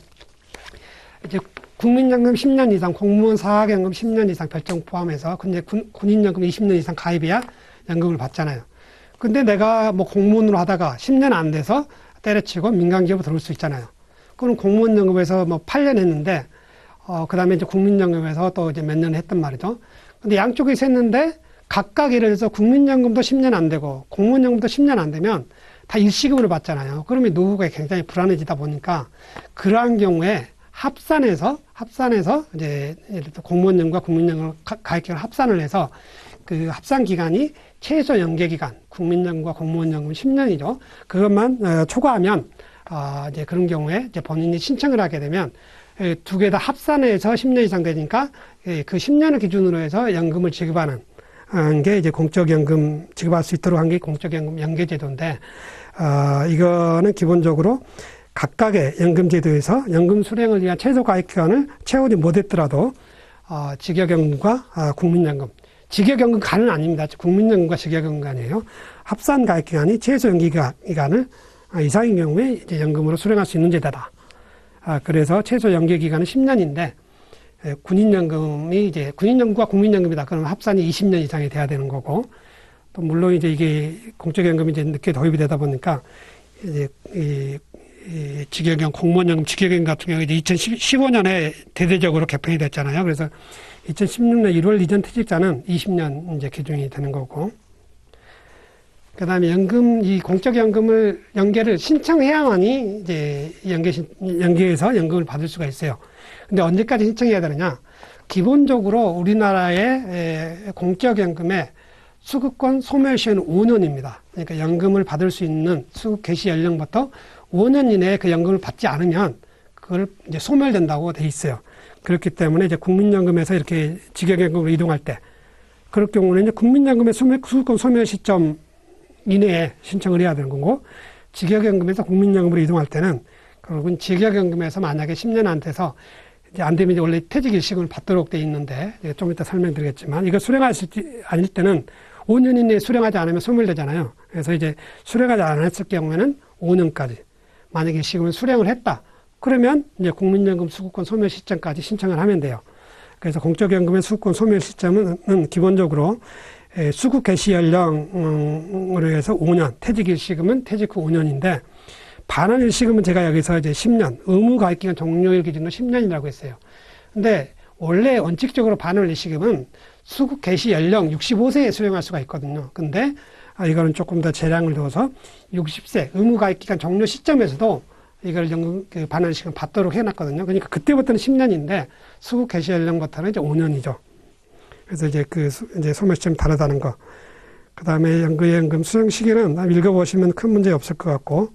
이제 국민연금 10년 이상, 공무원 사학연금 10년 이상 별정 포함해서 근데 군인연금 20년 이상 가입해야 연금을 받잖아요. 근데 내가 뭐 공무원으로 하다가 10년 안 돼서 때려치고 민간기업으로 들어올 수 있잖아요. 그럼 공무원연금에서 뭐 8년 했는데 그 다음에 이제 국민연금에서 또 이제 몇 년 했단 말이죠. 근데 양쪽에서 했는데 각각 예를 들어서 국민연금도 10년 안 되고 공무원연금도 10년 안 되면 다 일시금으로 받잖아요. 그러면 노후가 굉장히 불안해지다 보니까 그러한 경우에 합산해서 이제 예를 들어 공무원연금과 국민연금을 가입기간을 합산을 해서 그 합산 기간이 최소 연계 기간, 국민연금과 공무원연금 10년이죠. 그것만 초과하면 이제 그런 경우에 이제 본인이 신청을 하게 되면 두 개 다 합산해서 10년 이상 되니까 그 10년을 기준으로 해서 연금을 지급하는 게 이제 공적연금 지급할 수 있도록 한 게 공적연금 연계제도인데 이거는 기본적으로 각각의 연금제도에서 연금 수령을 위한 최소 가입기간을 채우지 못했더라도 직역연금과 국민연금, 직역연금간은 아닙니다. 국민연금과 직역연금간이에요. 합산 가입기간이 최소 연기기간을 이상인 경우에 이제 연금으로 수령할 수 있는 제도다. 그래서 최소 연계기간은 10년인데 군인연금이 이제 군인연금과 국민연금이다. 그러면 합산이 20년 이상이 돼야 되는 거고 또 물론 이제 이게 공적연금이 이제 늦게 도입이 되다 보니까 이제 이 직역연금, 공무원연금, 직역연금 같은 경우에 이제 2015년에 대대적으로 개편이 됐잖아요. 그래서 2016년 1월 이전 퇴직자는 20년 이제 기준이 되는 거고. 그 다음에 연금, 이 공적연금을 연계를 신청해야만이 이제 연계해서 연금을 받을 수가 있어요. 근데 언제까지 신청해야 되느냐? 기본적으로 우리나라의 공적연금의 수급권 소멸시효는 5년입니다. 그러니까 연금을 받을 수 있는 수급 개시 연령부터 5년 이내에 그 연금을 받지 않으면 그걸 이제 소멸된다고 돼 있어요. 그렇기 때문에 이제 국민연금에서 이렇게 직역연금으로 이동할 때 그럴 경우는 이제 국민연금의 수급권 소멸 시점 이내에 신청을 해야 되는 거고 직역연금에서 국민연금으로 이동할 때는 결국은 직역연금에서 만약에 10년 안 돼서 이제 안 되면 이제 원래 퇴직 일시금을 받도록 돼 있는데 좀 이따 설명드리겠지만 이거 수령하실 아닐 때는 5년 이내에 수령하지 않으면 소멸되잖아요. 그래서 이제 수령하지 않았을 경우에는 5년까지 만약에 일시금을 수령을 했다. 그러면 이제 국민연금 수급권 소멸 시점까지 신청을 하면 돼요. 그래서 공적연금의 수급권 소멸 시점은 기본적으로 수급 개시 연령으로 해서 5년, 퇴직 일시금은 퇴직 후 5년인데 반환 일시금은 제가 여기서 이제 10년, 의무 가입기간 종료일 기준으로 10년이라고 했어요. 근데 원래 원칙적으로 반환 일시금은 수급 개시 연령 65세에 수령할 수가 있거든요. 근데 이거는 조금 더 재량을 둬서 60세 의무 가입기간 종료 시점에서도 이걸 연금 반환 일시금 받도록 해놨거든요. 그러니까 그때부터는 10년인데 수급 개시 연령부터는 이제 5년이죠. 그래서 이제 이제 소멸 시점이 다르다는 거. 그 다음에 연금 수령 시기는 읽어보시면 큰 문제 없을 것 같고.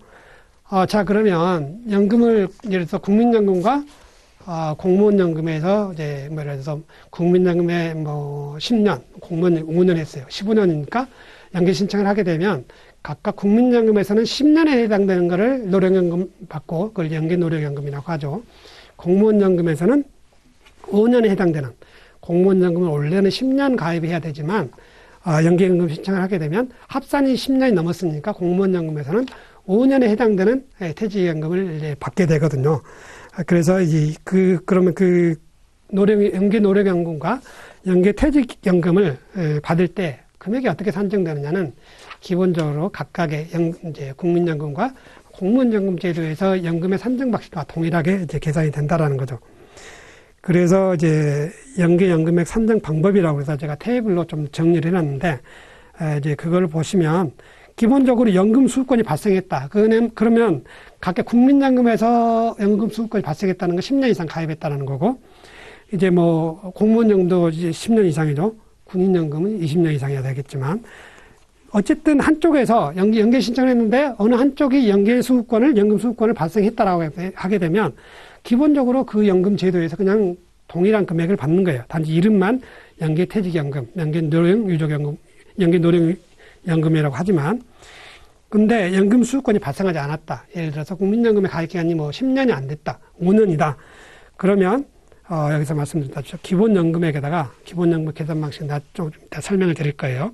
자, 그러면 연금을 예를 들어서 국민연금과 공무원연금에서 이제 뭐 예를 들어서 국민연금에 뭐 10년, 공무원 5년 했어요. 15년이니까 연계 신청을 하게 되면 각각 국민연금에서는 10년에 해당되는 거를 노령연금 받고 그걸 연계 노령연금이라고 하죠. 공무원연금에서는 5년에 해당되는 공무원연금을 원래는 10년 가입해야 되지만 연계연금 신청을 하게 되면 합산이 10년이 넘었으니까 공무원연금에서는 5년에 해당되는 퇴직연금을 이제 받게 되거든요. 그래서 그러면 연계 노령연금과 연계 퇴직연금을 받을 때 금액이 어떻게 산정되느냐는 기본적으로 각각의 이제 국민연금과 공무원연금 제도에서 연금의 산정 방식과 동일하게 이제 계산이 된다라는 거죠. 그래서 이제 연금액 산정 방법이라고 해서 제가 테이블로 좀 정리를 해놨는데 이제 그걸 보시면 기본적으로 연금 수급권이 발생했다. 그러면 각각 국민연금에서 연금 수급권이 발생했다는 건 10년 이상 가입했다는 거고 이제 뭐 공무원연금도 이제 10년 이상이죠. 군인연금은 20년 이상이어야 되겠지만 어쨌든 한쪽에서 연계 신청을 했는데 어느 한쪽이 연금 수급권을 발생했다라고 하게 되면 기본적으로 그 연금 제도에서 그냥 동일한 금액을 받는 거예요. 단지 이름만 연계 퇴직연금, 연계 노령 유족연금, 연계 노령 연금이라고 하지만, 근데 연금 수급권이 발생하지 않았다. 예를 들어서 국민연금의 가입 기간이 뭐 10년이 안 됐다. 5년이다. 그러면 여기서 말씀드렸죠. 기본연금액에다가 기본연금 계산 방식 좀 이따 설명을 드릴 거예요.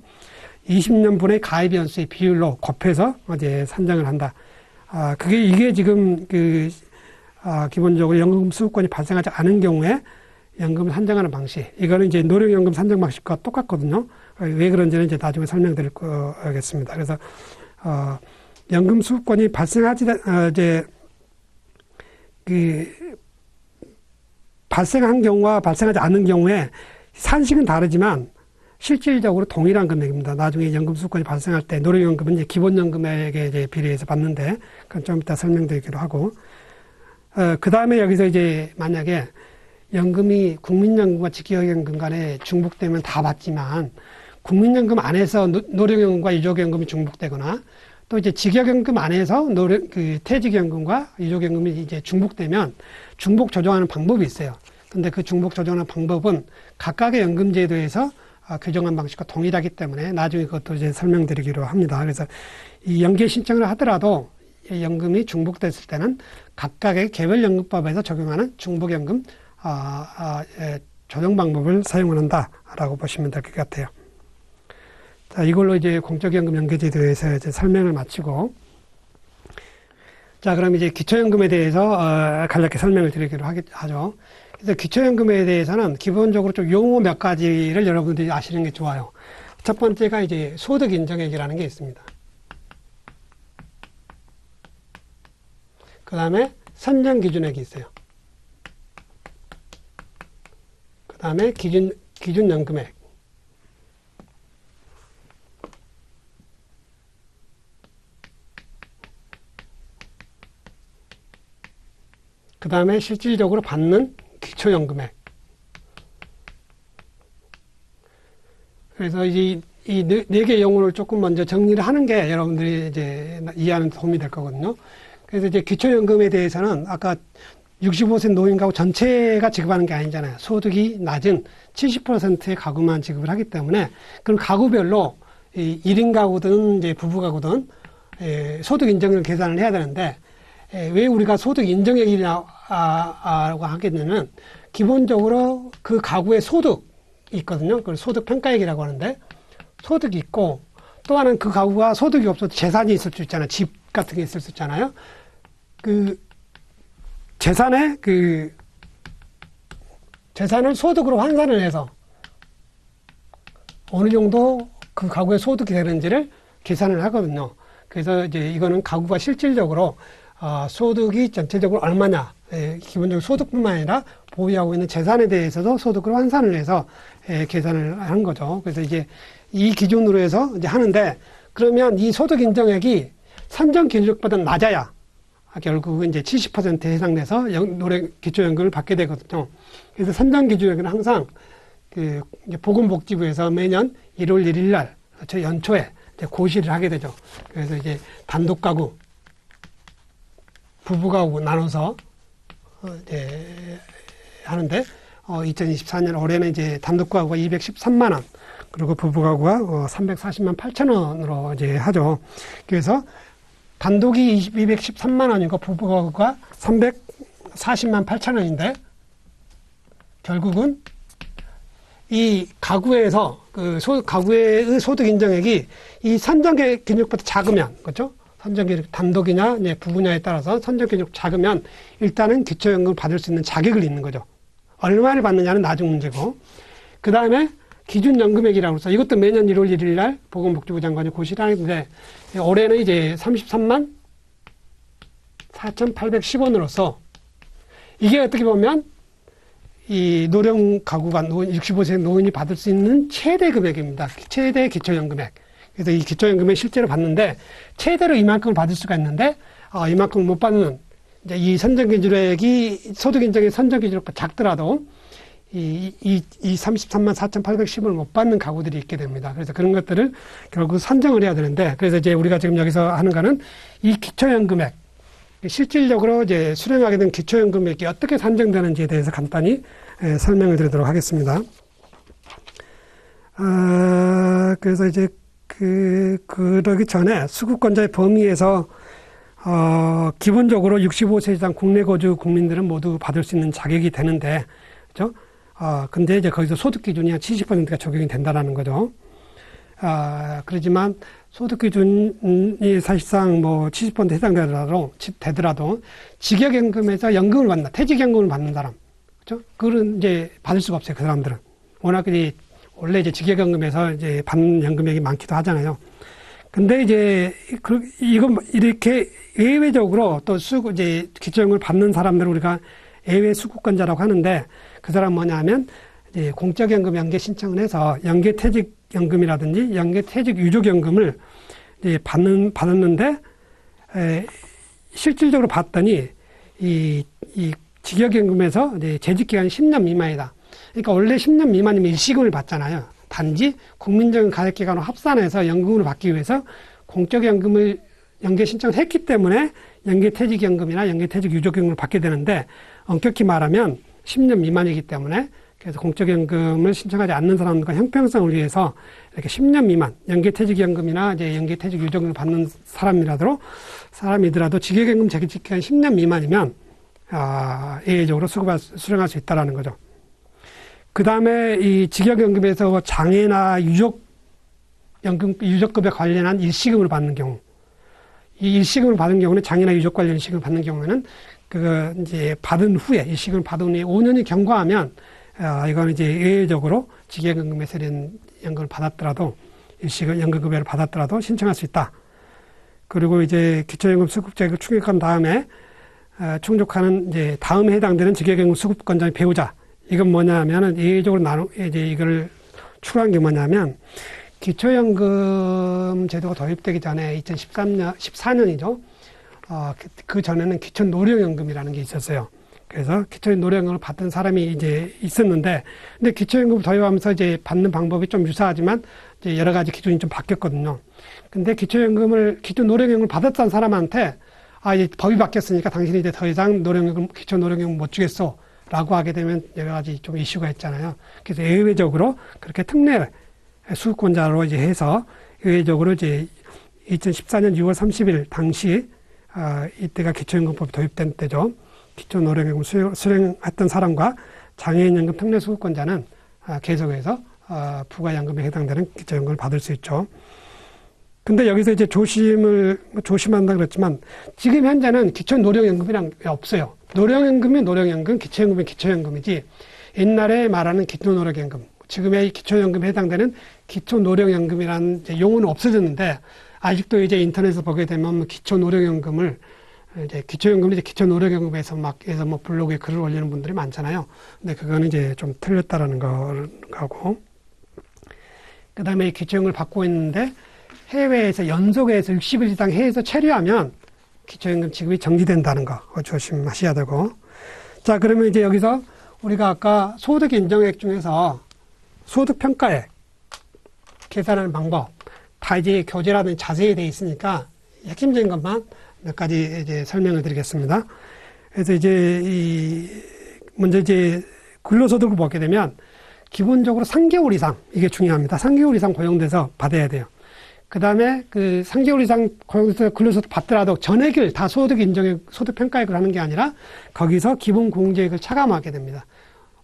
20년분의 가입 연수의 비율로 곱해서 이제 산정을 한다. 이게 지금 기본적으로 연금 수급권이 발생하지 않은 경우에 연금을 산정하는 방식. 이거는 이제 노령연금 산정 방식과 똑같거든요. 왜 그런지는 이제 나중에 설명드릴 거겠습니다. 그래서 연금 수급권이 발생한 경우와 발생하지 않은 경우에 산식은 다르지만 실질적으로 동일한 금액입니다. 나중에 연금 수급권이 발생할 때 노령연금은 이제 기본연금액에 이제 비례해서 받는데 그건 좀 이따 설명드리기로 하고, 그 다음에 여기서 이제 만약에 연금이 국민연금과 직계연금 간에 중복되면 다 받지만 국민연금 안에서 노령연금과 유족연금이 중복되거나 또 이제 직역연금 안에서 퇴직연금과 유족연금이 이제 중복되면 중복 조정하는 방법이 있어요. 근데 그 중복 조정하는 방법은 각각의 연금제도에서 규정한 방식과 동일하기 때문에 나중에 그것도 이제 설명드리기로 합니다. 그래서 이 연계 신청을 하더라도 연금이 중복됐을 때는 각각의 개별연금법에서 적용하는 중복연금 조정 방법을 사용을 한다라고 보시면 될 것 같아요. 자, 이걸로 이제 공적연금 연계제도에서 이제 설명을 마치고, 자, 그럼 이제 기초연금에 대해서 간략히 설명을 드리기로 하죠. 그래서 기초연금에 대해서는 기본적으로 좀 용어 몇 가지를 여러분들이 아시는 게 좋아요. 첫 번째가 이제 소득인정액이라는 게 있습니다. 그 다음에 선정기준액이 있어요. 그 다음에 기준연금액. 그 다음에 실질적으로 받는 기초연금액. 그래서 이 네 개 용어를 조금 먼저 정리를 하는 게 여러분들이 이제 이해하는 데 도움이 될 거거든요. 그래서 이제 기초연금에 대해서는 아까 65세 노인 가구 전체가 지급하는 게 아니잖아요. 소득이 낮은 70%의 가구만 지급을 하기 때문에 그럼 가구별로 1인 가구든 이제 부부 가구든 소득 인정을 계산을 해야 되는데, 왜 우리가 소득 인정액이라고 하겠냐면 기본적으로 그 가구의 소득이 있거든요. 그걸 소득 평가액이라고 하는데, 소득이 있고 또 하나는 그 가구가 소득이 없어도 재산이 있을 수 있잖아요. 집 같은 게 있을 수 있잖아요. 그 재산을 소득으로 환산을 해서 어느 정도 그 가구의 소득이 되는지를 계산을 하거든요. 그래서 이제 이거는 가구가 실질적으로 소득이 전체적으로 얼마냐, 기본적으로 소득뿐만 아니라 보유하고 있는 재산에 대해서도 소득을 환산을 해서 계산을 하는 거죠. 그래서 이제 이 기준으로 해서 이제 하는데, 그러면 이 소득 인정액이 산정 기준액보다 낮아야 결국은 이제 70% 해당돼서 기초연금을 받게 되거든요. 그래서 산정 기준액은 항상 이제 보건복지부에서 매년 1월 1일 날, 연초에 이제 고시를 하게 되죠. 그래서 이제 단독 가구, 부부 가구 나눠서 이제 하는데, 2024년 올해는 이제 단독 가구가 213만 원, 그리고 부부 가구가 340만 8천 원으로 이제 하죠. 그래서 단독이 213만 원이고 부부 가구가 340만 8천 원인데, 결국은 이 가구에서 가구의 소득 인정액이 이 산정 기준액보다 작으면, 그렇죠? 산정 기준액 단독이냐, 부부냐에 따라서 산정 기준액 작으면 일단은 기초연금을 받을 수 있는 자격을 있는 거죠. 얼마를 받느냐는 나중 문제고, 그 다음에 기준연금액이라고 해서 이것도 매년 1월 1일 날 보건복지부 장관이 고시를 하는데, 올해는 이제 33만 4,810원으로서 이게 어떻게 보면 이 노령 가구가 65세 노인이 받을 수 있는 최대 금액입니다. 최대 기초연금액. 그래서 이 기초연금을 실제로 받는데 최대로 이만큼을 받을 수가 있는데, 이만큼을 못 받는, 이제 이 선정기준액이 소득인정의 선정기준액보다 작더라도 이 33만 4,810원을 못 받는 가구들이 있게 됩니다. 그래서 그런 것들을 결국 산정을 해야 되는데, 그래서 이제 우리가 지금 여기서 하는 거는 이 기초연금액, 실질적으로 이제 수령하게 된 기초연금액이 어떻게 산정되는지에 대해서 간단히 설명을 드리도록 하겠습니다. 그래서 이제 그러기 전에 수급권자의 범위에서 기본적으로 65세 이상 국내 거주 국민들은 모두 받을 수 있는 자격이 되는데, 그죠? 근데 이제 거기서 소득 기준이 한 70%가 적용이 된다라는 거죠. 그러지만 소득 기준이 사실상 뭐 70% 해당되더라도 직역연금에서 연금을 받는다, 퇴직연금을 받는 사람, 그죠? 그건 이제 받을 수가 없어요. 그 사람들은. 워낙 원래 이제 직역연금에서 이제 받는 연금액이 많기도 하잖아요. 근데 이제 이건 이렇게 예외적으로 또 이제 기초연금을 받는 사람들을 우리가 예외 수급권자라고 하는데, 그 사람 뭐냐면 이제 공적연금 연계 신청을 해서 연계퇴직연금이라든지 연계퇴직유족연금을 이제 받았는데, 실질적으로 봤더니 이 직역연금에서 이제 재직기간이 10년 미만이다. 그러니까 원래 10년 미만이면 일시금을 받잖아요. 단지 국민적인 가입기간으로 합산해서 연금을 받기 위해서 공적연금을 연계 신청을 했기 때문에 연계퇴직연금이나 연계퇴직유족연금을 받게 되는데, 엄격히 말하면 10년 미만이기 때문에, 그래서 공적연금을 신청하지 않는 사람들과 형평성을 위해서 이렇게 10년 미만 연계퇴직연금이나 이제 연계퇴직유족연금을 받는 사람이더라도 직역연금 재직기간 10년 미만이면 예외적으로 수령할 수 있다라는 거죠. 그 다음에 이 직역연금에서 장애나 유족급에 관련한 일시금을 받는 경우, 이 일시금을 받은 경우는 장애나 유족 관련 일시금을 받는 경우에는 이제 받은 후에, 일시금을 받은 후에 5년이 경과하면, 이거는 이제 예외적으로 직역연금에서 이런 연금을 받았더라도, 연금급여를 받았더라도 신청할 수 있다. 그리고 이제 기초연금 수급자격을 충족한 다음에, 충족하는 이제 다음에 해당되는 직역연금 수급권자의 배우자. 이건 뭐냐면은 예외적으로 이제 이걸 추가한 게 뭐냐면, 기초연금 제도가 도입되기 전에 14년이죠. 그 전에는 기초노령연금이라는 게 있었어요. 그래서 기초노령연금을 받던 사람이 이제 있었는데, 근데 기초연금을 도입하면서 이제 받는 방법이 좀 유사하지만 이제 여러 가지 기준이 좀 바뀌었거든요. 근데 기초노령연금을 받았던 사람한테 이제 법이 바뀌었으니까 당신이 이제 더 이상 기초노령연금 못 주겠어 라고 하게 되면 여러 가지 좀 이슈가 있잖아요. 그래서 예외적으로 그렇게 특례 수급권자로 이제 해서 예외적으로 이제 2014년 6월 30일 당시 이때가 기초연금법이 도입된 때죠. 기초노령연금 수령했던 사람과 장애인연금 특례 수급권자는 계속해서 부가연금에 해당되는 기초연금을 받을 수 있죠. 근데 여기서 이제 조심한다 그랬지만, 지금 현재는 기초노령연금이란 게 없어요. 노령연금이 노령연금, 기초연금이 기초연금이지, 옛날에 말하는 기초노령연금, 지금의 기초연금에 해당되는 기초노령연금이라는 용어는 없어졌는데, 아직도 이제 인터넷에서 보게 되면 기초노령연금을, 이제 기초연금을 이제 기초노령연금에서 해서 블로그에 글을 올리는 분들이 많잖아요. 근데 그거는 이제 좀 틀렸다라는 거고. 그 다음에 이 기초연금을 받고 있는데, 해외에서 연속해서 60일 이상 해외에서 체류하면 기초연금 지급이 정지된다는 거 조심하셔야 되고. 자, 그러면 이제 여기서 우리가 아까 소득 인정액 중에서 소득 평가액 계산하는 방법 다 이제 교재라든지 자세히 되어 있으니까 핵심적인 것만 몇 가지 이제 설명을 드리겠습니다. 그래서 이제 먼저 이제 근로소득을 보게 되면 기본적으로 3개월 이상, 이게 중요합니다. 3개월 이상 고용돼서 받아야 돼요. 그 다음에 3개월 이상 고용돼서 근로소득 받더라도 전액을 다 소득 인정액, 소득 평가액을 하는 게 아니라 거기서 기본 공제액을 차감하게 됩니다.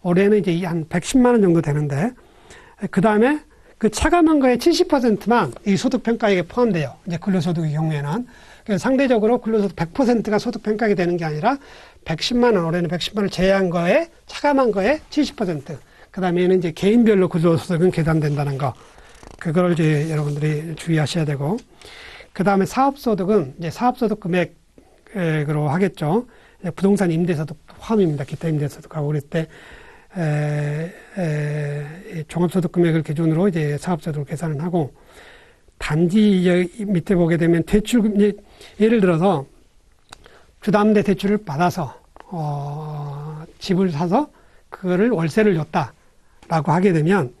올해는 이제 한 110만원 정도 되는데, 그 다음에 그 차감한 거에 70%만 이 소득 평가액에 포함돼요. 이제 근로소득의 경우에는. 그래서 상대적으로 근로소득 100%가 소득 평가액이 되는 게 아니라 110만원, 올해는 110만원을 제외한 거에, 차감한 거에 70%. 그 다음에는 이제 개인별로 근로소득은 계산된다는 거. 그걸 이제 여러분들이 주의하셔야 되고. 그 다음에 사업소득은 이제 사업소득 금액으로 하겠죠. 부동산 임대소득 포함입니다. 기타 임대소득하고. 그럴 때, 종합소득 금액을 기준으로 이제 사업소득을 계산을 하고, 단지 밑에 보게 되면 대출, 예를 들어서 주담대 대출을 받아서, 집을 사서 그거를 월세를 줬다라고 하게 되면,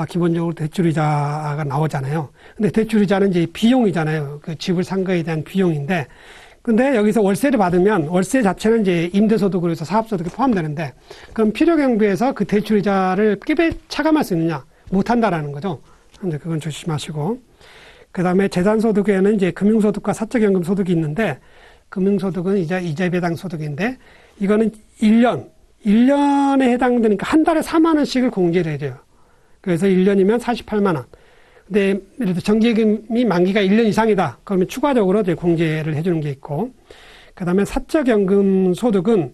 기본적으로 대출이자가 나오잖아요. 근데 대출이자는 이제 비용이잖아요. 그 집을 산 거에 대한 비용인데, 근데 여기서 월세를 받으면 월세 자체는 이제 임대소득으로 해서 사업소득에 포함되는데, 그럼 필요경비에서 그 대출이자를 차감할 수 있느냐? 못한다라는 거죠. 근데 그건 조심하시고. 그 다음에 재산소득에는 이제 금융소득과 사적연금소득이 있는데, 금융소득은 이자배당 소득인데, 이거는 1년에 해당되니까 한 달에 4만 원씩을 공제를 해줘요. 그래서 1년이면 48만 원. 근데, 예를 들어 정기예금이 만기가 1년 이상이다. 그러면 추가적으로 이제 공제를 해주는 게 있고, 그 다음에 사적연금 소득은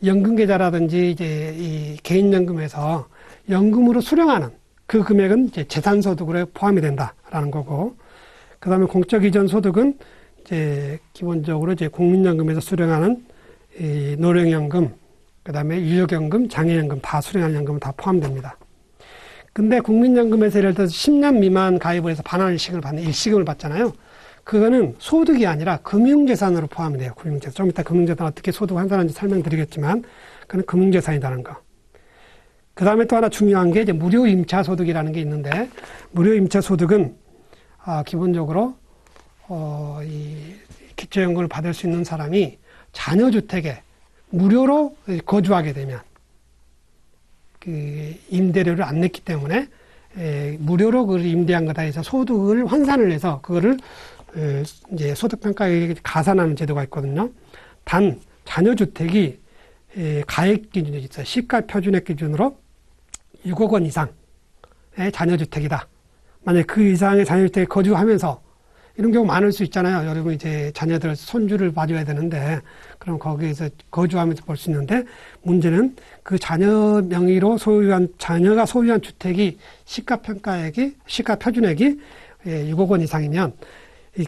연금계좌라든지 이제 이 개인연금에서 연금으로 수령하는 그 금액은 이제 재산소득으로 포함이 된다라는 거고, 그 다음에 공적이전 소득은 이제 기본적으로 이제 국민연금에서 수령하는 이 노령연금, 그 다음에 유족연금, 장애연금 다 수령하는 연금은 다 포함됩니다. 근데 국민연금에서 예를 들어서 10년 미만 가입을 해서 반환일시금을 받는 일시금을 받잖아요. 그거는 소득이 아니라 금융재산으로 포함이 돼요. 금융재산. 좀 이따 금융재산 어떻게 소득 환산하는지 설명드리겠지만, 그건 금융재산이라는 거. 그 다음에 또 하나 중요한 게 이제 무료 임차소득이라는 게 있는데, 무료 임차소득은 기본적으로 이 기초연금을 받을 수 있는 사람이 자녀주택에 무료로 거주하게 되면 그 임대료를 안 냈기 때문에 무료로 그걸 임대한 거다 해서 소득을 환산을 해서 그거를 이제 소득평가액에 가산하는 제도가 있거든요. 단 자녀주택이 가액 기준이 있어요. 시가 표준액 기준으로 6억 원 이상의 자녀주택이다. 만약에 그 이상의 자녀주택에 거주하면서 이런 경우 많을 수 있잖아요. 여러분 이제 자녀들 손주를 봐줘야 되는데 그럼 거기에서 거주하면서 볼 수 있는데 문제는 그 자녀 명의로 자녀가 소유한 주택이 시가 표준액이 6억 원 이상이면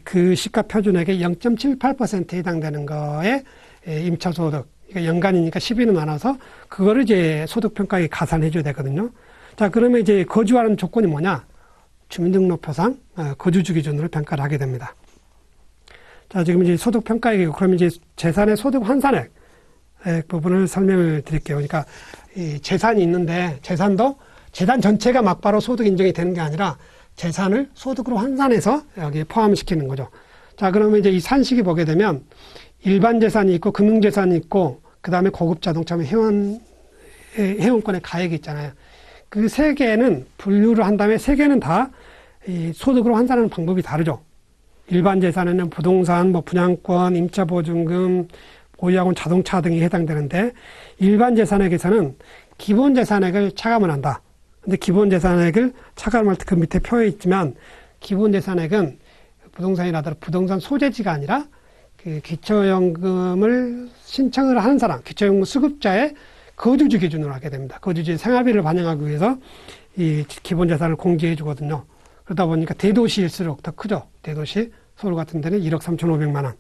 그 시가 표준액의 0.78%에 해당되는 거에 임차소득, 그러니까 연간이니까 10일은 나눠서 그거를 이제 소득평가에 가산해줘야 되거든요. 자, 그러면 이제 거주하는 조건이 뭐냐? 주민등록표상 거주주 기준으로 평가를 하게 됩니다. 자, 지금 이제 소득평가액이고, 그러면 이제 재산의 소득 환산액 부분을 설명을 드릴게요. 그러니까 이 재산이 있는데 재산 전체가 막바로 소득 인정이 되는 게 아니라 재산을 소득으로 환산해서 여기에 포함시키는 거죠. 자, 그러면 이제 이 산식이 보게 되면 일반 재산이 있고 금융재산이 있고 그 다음에 고급 자동차 회원권의 가액이 있잖아요. 그 세 개는 분류를 한 다음에 세 개는 다 이 소득으로 환산하는 방법이 다르죠. 일반 재산에는 부동산, 분양권, 임차보증금, 보유하고는 자동차 등이 해당되는데 일반 재산액에서는 기본 재산액을 차감을 한다. 근데 기본 재산액을 차감할 때 그 밑에 표에 있지만 기본 재산액은 부동산이라더라도 부동산 소재지가 아니라 그 기초연금을 신청을 하는 사람, 기초연금 수급자의 거주지 기준으로 하게 됩니다. 거주지의 생활비를 반영하기 위해서 이 기본 재산을 공제해 주거든요. 그러다 보니까 대도시일수록 더 크죠. 대도시, 서울 같은 데는 1억 3,500만 원,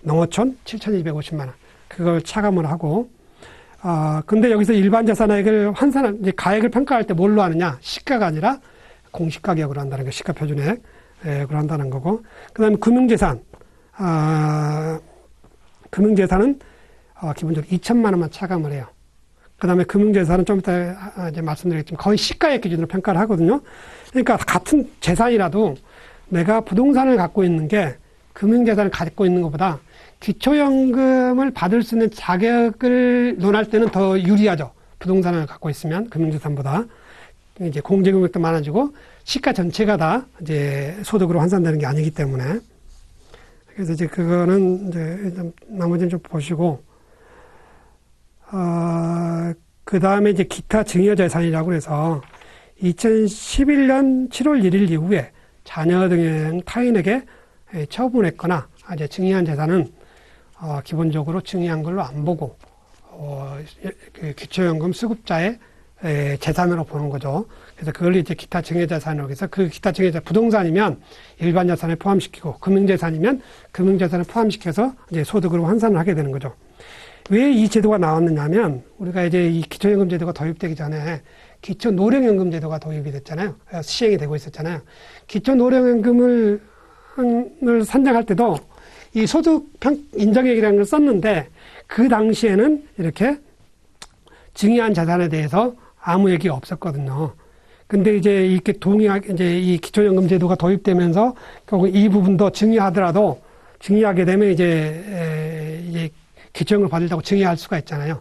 농어촌 7,250만 원. 그걸 차감을 하고, 근데 여기서 일반 재산액을 이제 가액을 평가할 때 뭘로 하느냐? 시가가 아니라 공시가격으로 한다는 거, 시가 표준액으로 한다는 거고. 그 다음에 금융재산. 금융재산은 기본적으로 2천만 원만 차감을 해요. 그 다음에 금융재산은 좀 이따 이제 말씀드리겠지만 거의 시가액 기준으로 평가를 하거든요. 그러니까 같은 재산이라도 내가 부동산을 갖고 있는 게 금융재산을 갖고 있는 것보다 기초연금을 받을 수 있는 자격을 논할 때는 더 유리하죠. 부동산을 갖고 있으면 금융재산보다 이제 공제금액도 많아지고 시가 전체가 다 이제 소득으로 환산되는 게 아니기 때문에 그래서 이제 그거는 이제 나머지는 좀 보시고 그 다음에 이제 기타 증여재산이라고 해서 2011년 7월 1일 이후에 자녀 등 타인에게 처분했거나 이제 증여한 재산은 기본적으로 증여한 걸로 안 보고 그 기초연금 수급자의 재산으로 보는 거죠. 그래서 그걸 이제 기타 증여재산이라고 해서 그 기타 증여재산 부동산이면 일반 재산에 포함시키고 금융재산이면 금융재산을 포함시켜서 이제 소득으로 환산을 하게 되는 거죠. 왜 이 제도가 나왔느냐 하면 우리가 이제 이 기초연금 제도가 도입되기 전에 기초노령연금 제도가 도입이 됐잖아요. 시행이 되고 있었잖아요. 기초노령연금을 산정할 때도 이 소득 인정액이라는 걸 썼는데 그 당시에는 이렇게 증여한 재산에 대해서 아무 얘기가 없었거든요. 근데 이제 이렇게 이제 이 기초연금 제도가 도입되면서 결국 이 부분도 증여하더라도 증여하게 되면 이제 기초연금을 받으려고 증여할 수가 있잖아요.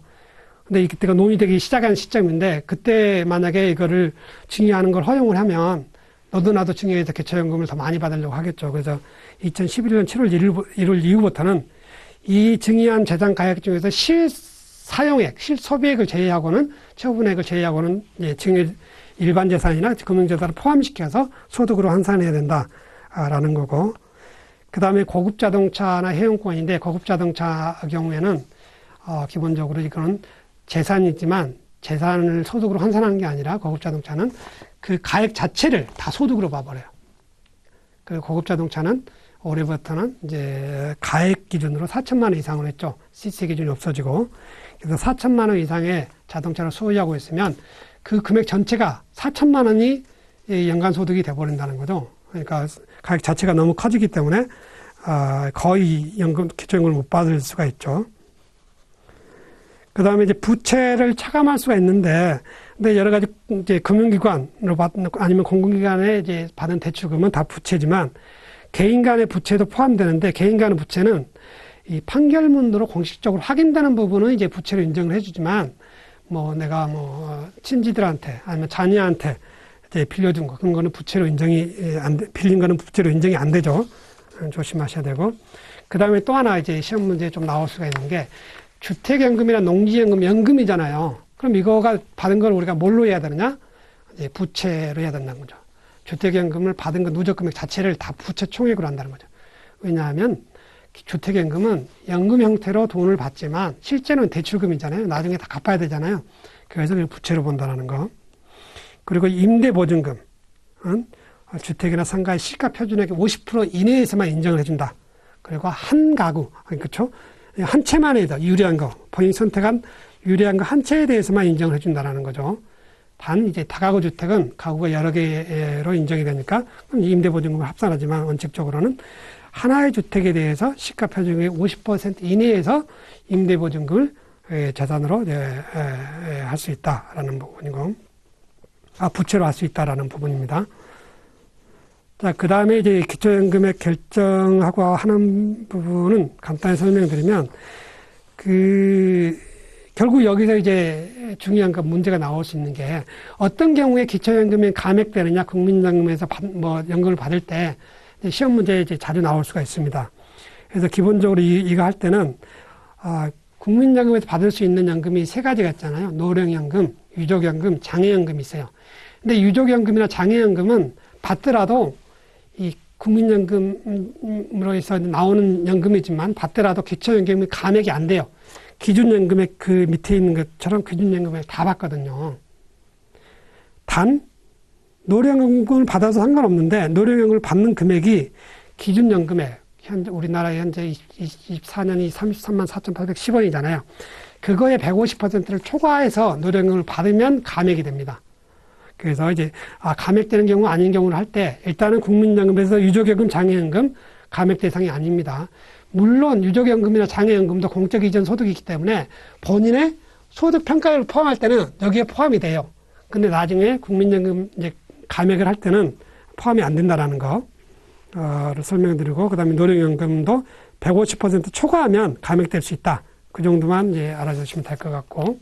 근데 이때가 논의되기 시작한 시점인데 그때 만약에 이거를 증여하는 걸 허용을 하면 너도 나도 증여해서 기초연금을 더 많이 받으려고 하겠죠. 그래서 2011년 7월 1일 이후부터는 이 증여한 재산 가액 중에서 실사용액, 실소비액을 제외하고는 처분액을 제외하고는 증여 일반 재산이나 금융재산을 포함시켜서 소득으로 환산해야 된다라는 거고, 그 다음에 고급 자동차나 해운권인데 고급 자동차 경우에는 기본적으로 이거는 재산이지만 재산을 소득으로 환산하는 게 아니라 고급 자동차는 그 가액 자체를 다 소득으로 봐버려요. 그리고 고급 자동차는 올해부터는 이제 가액 기준으로 4천만 원 이상으로 했죠. 시세 기준이 없어지고. 그래서 4천만 원 이상의 자동차를 소유하고 있으면 그 금액 전체가 4천만 원이 연간 소득이 돼버린다는 거죠. 그러니까 가액 자체가 너무 커지기 때문에 거의 기초연금을 못 받을 수가 있죠. 그 다음에 이제 부채를 차감할 수가 있는데, 근데 여러 가지 이제 금융기관으로 받는, 아니면 공공기관에 이제 받은 대출금은 다 부채지만, 개인 간의 부채도 포함되는데, 개인 간의 부채는 이 판결문으로 공식적으로 확인되는 부분은 이제 부채로 인정을 해주지만, 내가 친지들한테, 아니면 자녀한테 이제 빌려준 거, 그런 거는 부채로 인정이 빌린 거는 부채로 인정이 안 되죠. 조심하셔야 되고. 그 다음에 또 하나 이제 시험 문제에 좀 나올 수가 있는 게, 주택연금이나 농지연금, 연금이잖아요. 그럼 이거가 받은 걸 우리가 뭘로 해야 되느냐? 이제 부채로 해야 된다는 거죠. 주택연금을 받은 그 누적금액 자체를 다 부채 총액으로 한다는 거죠. 왜냐하면 주택연금은 연금 형태로 돈을 받지만 실제는 대출금이잖아요. 나중에 다 갚아야 되잖아요. 그래서 부채로 본다는 거. 그리고 임대보증금은 주택이나 상가의 시가 표준액의 50% 이내에서만 인정을 해준다. 그리고 한 가구, 그렇죠? 한 채만 해도 유리한 거, 본인이 선택한 유리한 거 한 채에 대해서만 인정을 해준다는 거죠. 단 이제 다가구 주택은 가구가 여러 개로 인정이 되니까 임대보증금을 합산하지만 원칙적으로는 하나의 주택에 대해서 시가 표준액의 50% 이내에서 임대보증금을 재산으로 할 수 있다라는 부분이고, 부채로 할 수 있다라는 부분입니다. 자, 그 다음에 이제 기초연금액 결정하고 하는 부분은 간단히 설명드리면, 결국 여기서 이제 중요한 문제가 나올 수 있는 게, 어떤 경우에 기초연금이 감액되느냐, 국민연금에서 연금을 받을 때, 시험 문제에 이제 자주 나올 수가 있습니다. 그래서 기본적으로 이거 할 때는, 국민연금에서 받을 수 있는 연금이 세 가지가 있잖아요. 노령연금, 유족연금, 장애연금이 있어요. 근데 유족연금이나 장애연금은 받더라도 이 국민연금으로 해서 나오는 연금이지만 받더라도 기초연금이 감액이 안 돼요. 기준연금액 그 밑에 있는 것처럼 기준연금액 다 받거든요. 단 노령연금을 받아서 상관없는데 노령연금을 받는 금액이 기준연금액, 현재 우리나라 현재 24년이 33만 4,810원이잖아요. 그거의 150%를 초과해서 노령연금을 받으면 감액이 됩니다. 그래서 이제 감액되는 경우 아닌 경우를 할 때 일단은 국민연금에서 유족연금, 장애연금 감액 대상이 아닙니다. 물론 유족연금이나 장애연금도 공적 이전 소득이기 때문에 본인의 소득 평가를 포함할 때는 여기에 포함이 돼요. 근데 나중에 국민연금 이제 감액을 할 때는 포함이 안 된다라는 거를 설명드리고, 그다음에 노령연금도 150% 초과하면 감액될 수 있다. 그 정도만 이제 알아주시면 될 것 같고.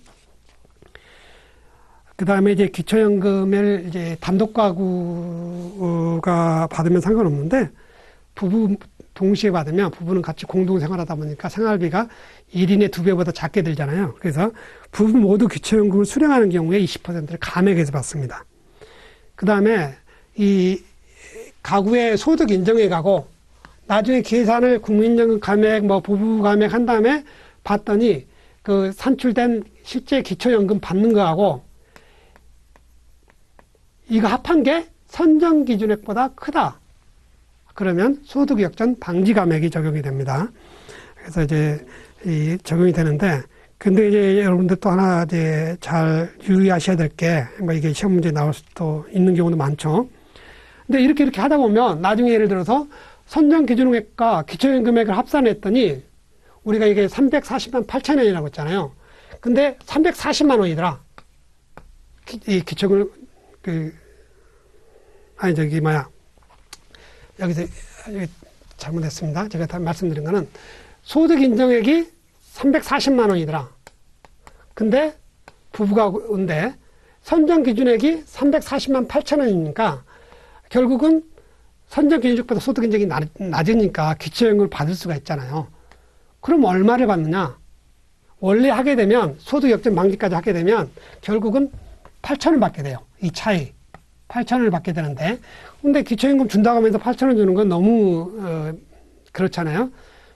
그 다음에 이제 기초연금을 이제 단독 가구가 받으면 상관없는데, 부부 동시에 받으면 부부는 같이 공동 생활하다 보니까 생활비가 1인의 2배보다 작게 들잖아요. 그래서 부부 모두 기초연금을 수령하는 경우에 20%를 감액해서 받습니다. 그 다음에 이 가구의 소득 인정액하고 나중에 계산을 국민연금 감액, 부부 감액 한 다음에 봤더니 그 산출된 실제 기초연금 받는 거하고 이거 합한 게 선정 기준액보다 크다. 그러면 소득 역전 방지 감액이 적용이 됩니다. 그래서 이제 적용이 되는데, 근데 이제 여러분들 또 하나 이제 잘 유의하셔야 될 게, 이게 시험 문제에 나올 수도 있는 경우도 많죠. 근데 이렇게 하다 보면 나중에 예를 들어서 선정 기준액과 기초연금액을 합산했더니 우리가 이게 340만 8천 원이라고 했잖아요. 근데 340만 원이더라. 이 기초연금 여기서 잘못했습니다. 제가 다 말씀드린 거는 소득 인정액이 340만 원이더라. 근데 부부가인데 선정 기준액이 340만 8천 원이니까 결국은 선정기준적보다 소득 인정이 낮으니까 기초연금을 받을 수가 있잖아요. 그럼 얼마를 받느냐? 원래 하게 되면 소득 역전 방지까지 하게 되면 결국은 8,000원 받게 돼요. 이 차이 8,000원을 받게 되는데, 근데 기초연금 준다고 하면서 8,000원 주는 건 너무 그렇잖아요.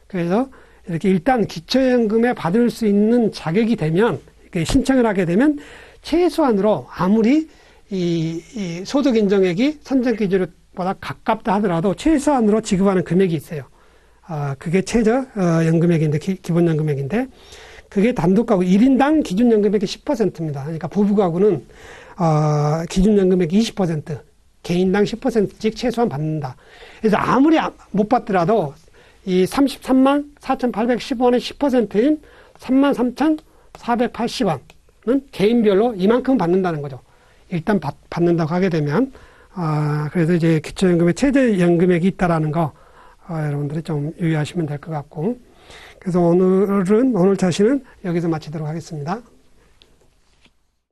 그래서 이렇게 일단 기초연금에 받을 수 있는 자격이 되면, 신청을 하게 되면 최소한으로 아무리 이 소득 인정액이 선정 기준보다 가깝다 하더라도 최소한으로 지급하는 금액이 있어요. 그게 최저 연금액인데, 기본연금액인데, 그게 단독가구 1인당 기준연금액이 10%입니다. 그러니까 부부가구는 기준연금액 20%, 개인당 10%씩 최소한 받는다. 그래서 아무리 못 받더라도 이 33만 4,810원의 10%인 33,480원은 개인별로 이만큼 받는다는 거죠. 일단 받는다고 하게 되면, 그래서 이제 기초연금의 최저연금액이 있다라는 거, 여러분들이 좀 유의하시면 될 것 같고. 그래서 오늘 자시는 여기서 마치도록 하겠습니다.